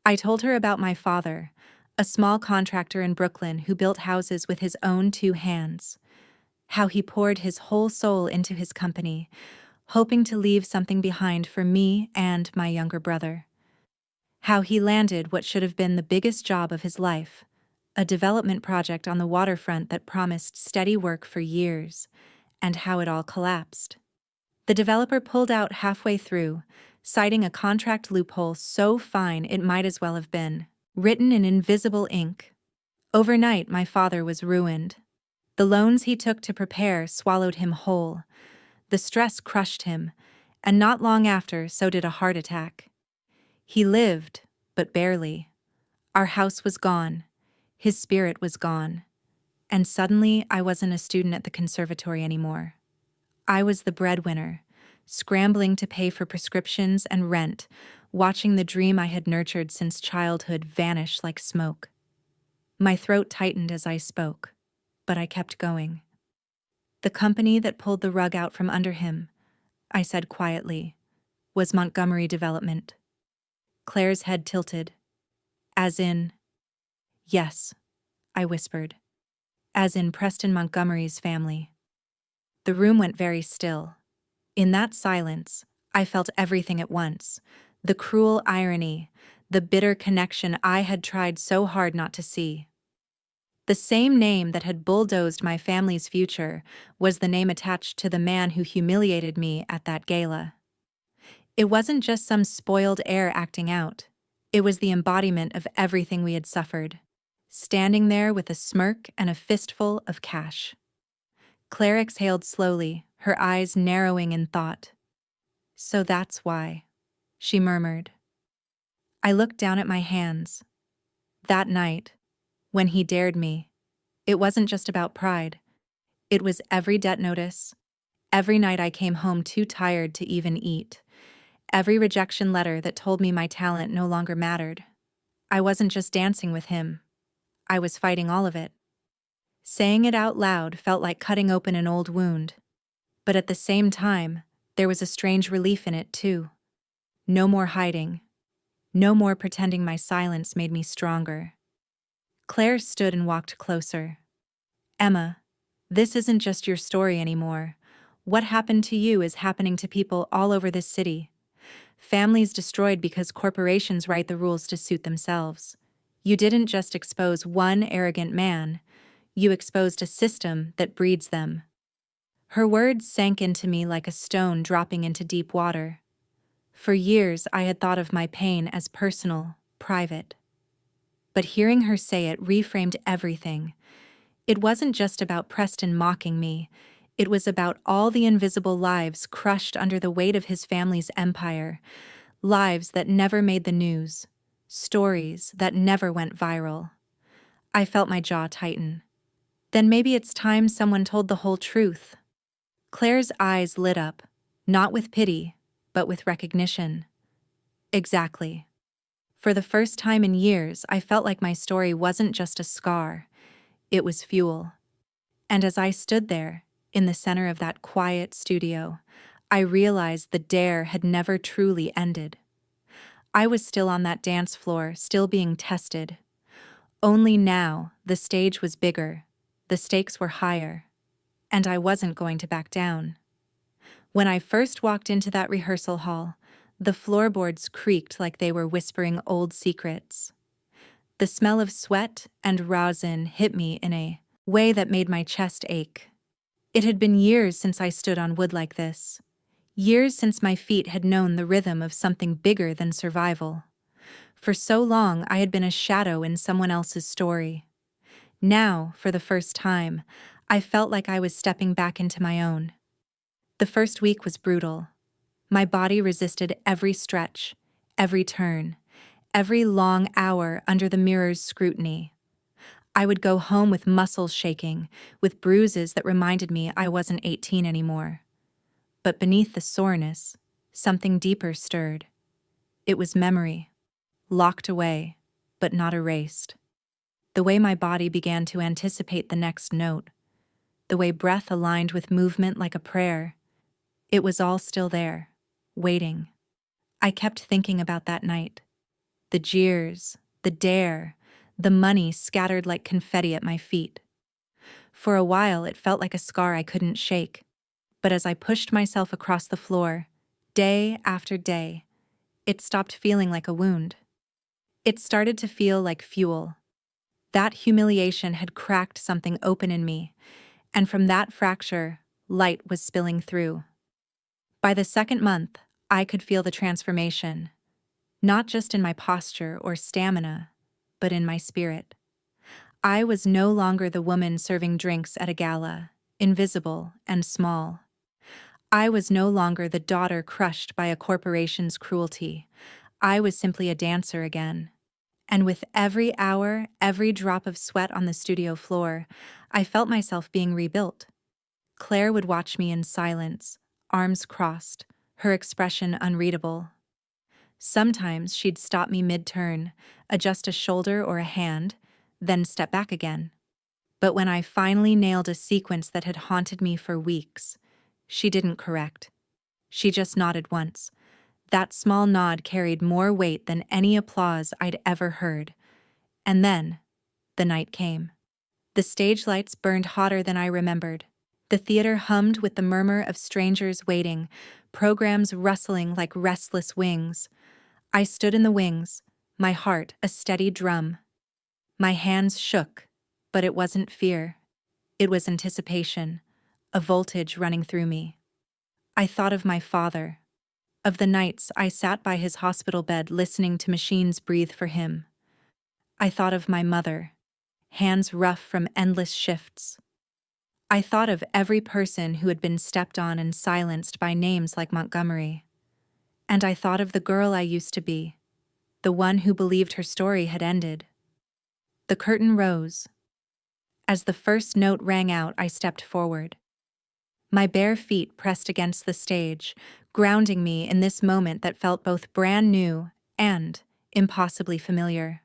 I told her about my father, a small contractor in Brooklyn who built houses with his own two hands. How he poured his whole soul into his company, hoping to leave something behind for me and my younger brother. How he landed what should have been the biggest job of his life, a development project on the waterfront that promised steady work for years, and how it all collapsed. The developer pulled out halfway through, citing a contract loophole so fine it might as well have been written in invisible ink. Overnight, my father was ruined. The loans he took to prepare swallowed him whole. The stress crushed him, and not long after, so did a heart attack. He lived, but barely. Our house was gone. His spirit was gone. And suddenly, I wasn't a student at the conservatory anymore. I was the breadwinner, scrambling to pay for prescriptions and rent, watching the dream I had nurtured since childhood vanish like smoke. My throat tightened as I spoke, but I kept going. "The company that pulled the rug out from under him," I said quietly, "was Montgomery Development." Claire's head tilted. "As in—" "Yes," I whispered. "As in Preston Montgomery's family." The room went very still. In that silence, I felt everything at once. The cruel irony, the bitter connection I had tried so hard not to see. The same name that had bulldozed my family's future was the name attached to the man who humiliated me at that gala. It wasn't just some spoiled heir acting out. It was the embodiment of everything we had suffered, standing there with a smirk and a fistful of cash. Claire exhaled slowly, her eyes narrowing in thought. "So that's why," she murmured. I looked down at my hands. That night, when he dared me, it wasn't just about pride. It was every debt notice, every night I came home too tired to even eat, every rejection letter that told me my talent no longer mattered. I wasn't just dancing with him. I was fighting all of it. Saying it out loud felt like cutting open an old wound. But at the same time, there was a strange relief in it too. No more hiding. No more pretending my silence made me stronger. Claire stood and walked closer. "Emma, this isn't just your story anymore. What happened to you is happening to people all over this city. Families destroyed because corporations write the rules to suit themselves. You didn't just expose one arrogant man, you exposed a system that breeds them." Her words sank into me like a stone dropping into deep water. For years, I had thought of my pain as personal, private. But hearing her say it reframed everything. It wasn't just about Preston mocking me. It was about all the invisible lives crushed under the weight of his family's empire, lives that never made the news, stories that never went viral. I felt my jaw tighten. Then maybe it's time someone told the whole truth. Claire's eyes lit up, not with pity, but with recognition. Exactly. For the first time in years, I felt like my story wasn't just a scar, it was fuel. And as I stood there, in the center of that quiet studio, I realized the dare had never truly ended. I was still on that dance floor, still being tested. Only now, the stage was bigger, the stakes were higher, and I wasn't going to back down. When I first walked into that rehearsal hall, the floorboards creaked like they were whispering old secrets. The smell of sweat and rosin hit me in a way that made my chest ache. It had been years since I stood on wood like this. Years since my feet had known the rhythm of something bigger than survival. For so long, I had been a shadow in someone else's story. Now, for the first time, I felt like I was stepping back into my own. The first week was brutal. My body resisted every stretch, every turn, every long hour under the mirror's scrutiny. I would go home with muscles shaking, with bruises that reminded me I wasn't 18 anymore. But beneath the soreness, something deeper stirred. It was memory, locked away, but not erased. The way my body began to anticipate the next note, the way breath aligned with movement like a prayer. It was all still there, waiting. I kept thinking about that night. The jeers, the dare, the money scattered like confetti at my feet. For a while, it felt like a scar I couldn't shake. But as I pushed myself across the floor, day after day, it stopped feeling like a wound. It started to feel like fuel. That humiliation had cracked something open in me, and from that fracture, light was spilling through. By the second month, I could feel the transformation, not just in my posture or stamina, but in my spirit. I was no longer the woman serving drinks at a gala, invisible and small. I was no longer the daughter crushed by a corporation's cruelty. I was simply a dancer again. And with every hour, every drop of sweat on the studio floor, I felt myself being rebuilt. Claire would watch me in silence, arms crossed, her expression unreadable. Sometimes she'd stop me mid-turn, adjust a shoulder or a hand, then step back again. But when I finally nailed a sequence that had haunted me for weeks, she didn't correct. She just nodded once. That small nod carried more weight than any applause I'd ever heard. And then, the night came. The stage lights burned hotter than I remembered. The theater hummed with the murmur of strangers waiting, programs rustling like restless wings. I stood in the wings, my heart a steady drum. My hands shook, but it wasn't fear. It was anticipation, a voltage running through me. I thought of my father, of the nights I sat by his hospital bed listening to machines breathe for him. I thought of my mother, hands rough from endless shifts. I thought of every person who had been stepped on and silenced by names like Montgomery. And I thought of the girl I used to be, the one who believed her story had ended. The curtain rose. As the first note rang out, I stepped forward. My bare feet pressed against the stage, grounding me in this moment that felt both brand new and impossibly familiar.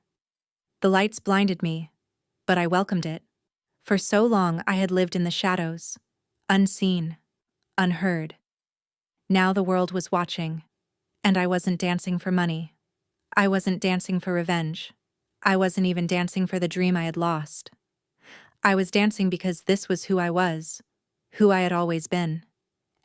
The lights blinded me, but I welcomed it. For so long I had lived in the shadows, unseen, unheard. Now the world was watching, and I wasn't dancing for money. I wasn't dancing for revenge. I wasn't even dancing for the dream I had lost. I was dancing because this was who I was, who I had always been.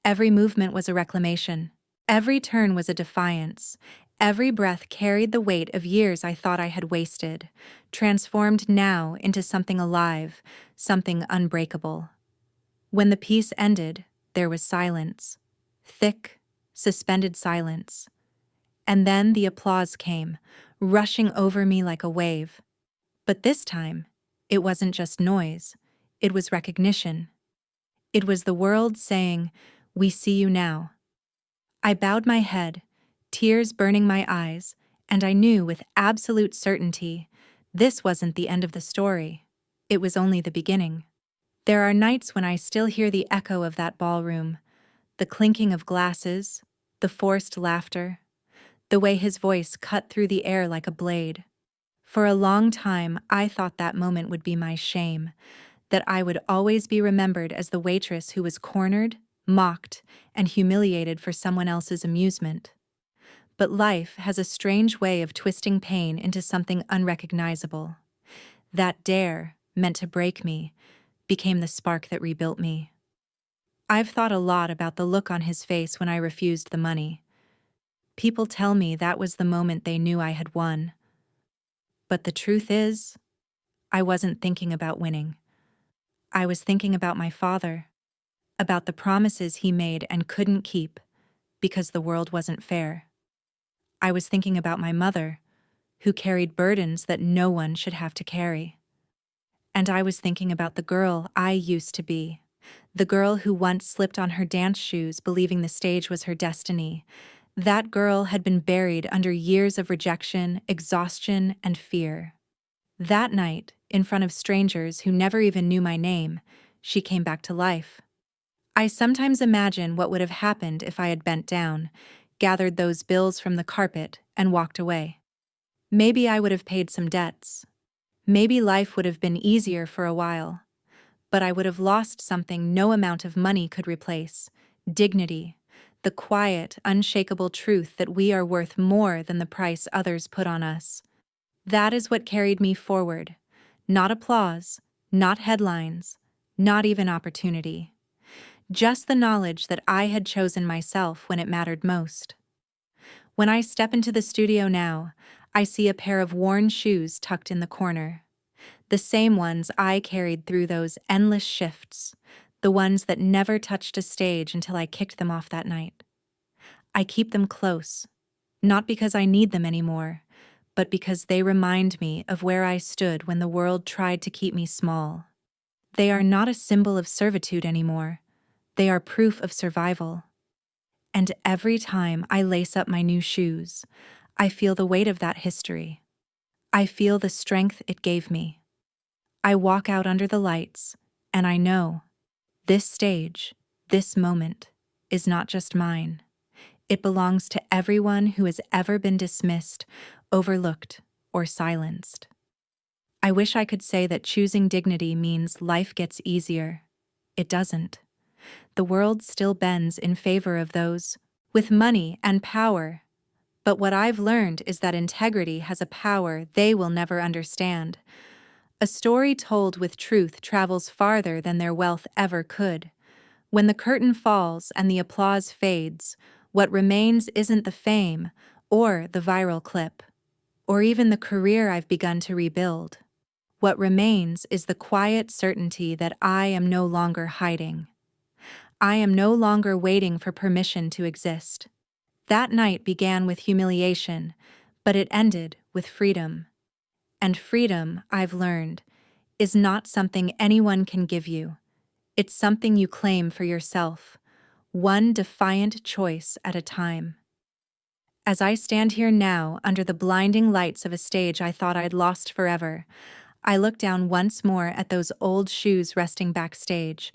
Every movement was a reclamation. Every turn was a defiance. Every breath carried the weight of years I thought I had wasted, transformed now into something alive, something unbreakable. When the piece ended, there was silence. Thick, suspended silence. And then the applause came, rushing over me like a wave. But this time, it wasn't just noise, it was recognition. It was the world saying, "We see you now." I bowed my head, tears burning my eyes, and I knew with absolute certainty this wasn't the end of the story. It was only the beginning. There are nights when I still hear the echo of that ballroom, the clinking of glasses, the forced laughter, the way his voice cut through the air like a blade. For a long time, I thought that moment would be my shame, that I would always be remembered as the waitress who was cornered, mocked, and humiliated for someone else's amusement. But life has a strange way of twisting pain into something unrecognizable. That dare, meant to break me, became the spark that rebuilt me. I've thought a lot about the look on his face when I refused the money. People tell me that was the moment they knew I had won. But the truth is, I wasn't thinking about winning. I was thinking about my father, about the promises he made and couldn't keep because the world wasn't fair. I was thinking about my mother, who carried burdens that no one should have to carry. And I was thinking about the girl I used to be, the girl who once slipped on her dance shoes believing the stage was her destiny. That girl had been buried under years of rejection, exhaustion, and fear. That night, in front of strangers who never even knew my name, she came back to life. I sometimes imagine what would have happened if I had bent down, gathered those bills from the carpet, and walked away. Maybe I would have paid some debts. Maybe life would have been easier for a while. But I would have lost something no amount of money could replace: dignity, the quiet, unshakable truth that we are worth more than the price others put on us. That is what carried me forward. Not applause, not headlines, not even opportunity. Just the knowledge that I had chosen myself when it mattered most. When I step into the studio now, I see a pair of worn shoes tucked in the corner. The same ones I carried through those endless shifts, the ones that never touched a stage until I kicked them off that night. I keep them close, not because I need them anymore, but because they remind me of where I stood when the world tried to keep me small. They are not a symbol of servitude anymore. They are proof of survival. And every time I lace up my new shoes, I feel the weight of that history. I feel the strength it gave me. I walk out under the lights, and I know this stage, this moment, is not just mine. It belongs to everyone who has ever been dismissed, overlooked, or silenced. I wish I could say that choosing dignity means life gets easier. It doesn't. The world still bends in favor of those with money and power. But what I've learned is that integrity has a power they will never understand. A story told with truth travels farther than their wealth ever could. When the curtain falls and the applause fades, what remains isn't the fame, or the viral clip, or even the career I've begun to rebuild. What remains is the quiet certainty that I am no longer hiding. I am no longer waiting for permission to exist. That night began with humiliation, but it ended with freedom. And freedom, I've learned, is not something anyone can give you. It's something you claim for yourself, one defiant choice at a time. As I stand here now under the blinding lights of a stage I thought I'd lost forever, I look down once more at those old shoes resting backstage,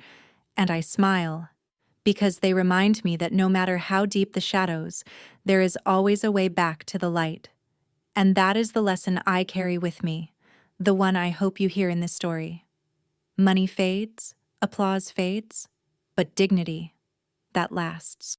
and I smile, because they remind me that no matter how deep the shadows, there is always a way back to the light. And that is the lesson I carry with me, the one I hope you hear in this story. Money fades, applause fades, but dignity, that lasts.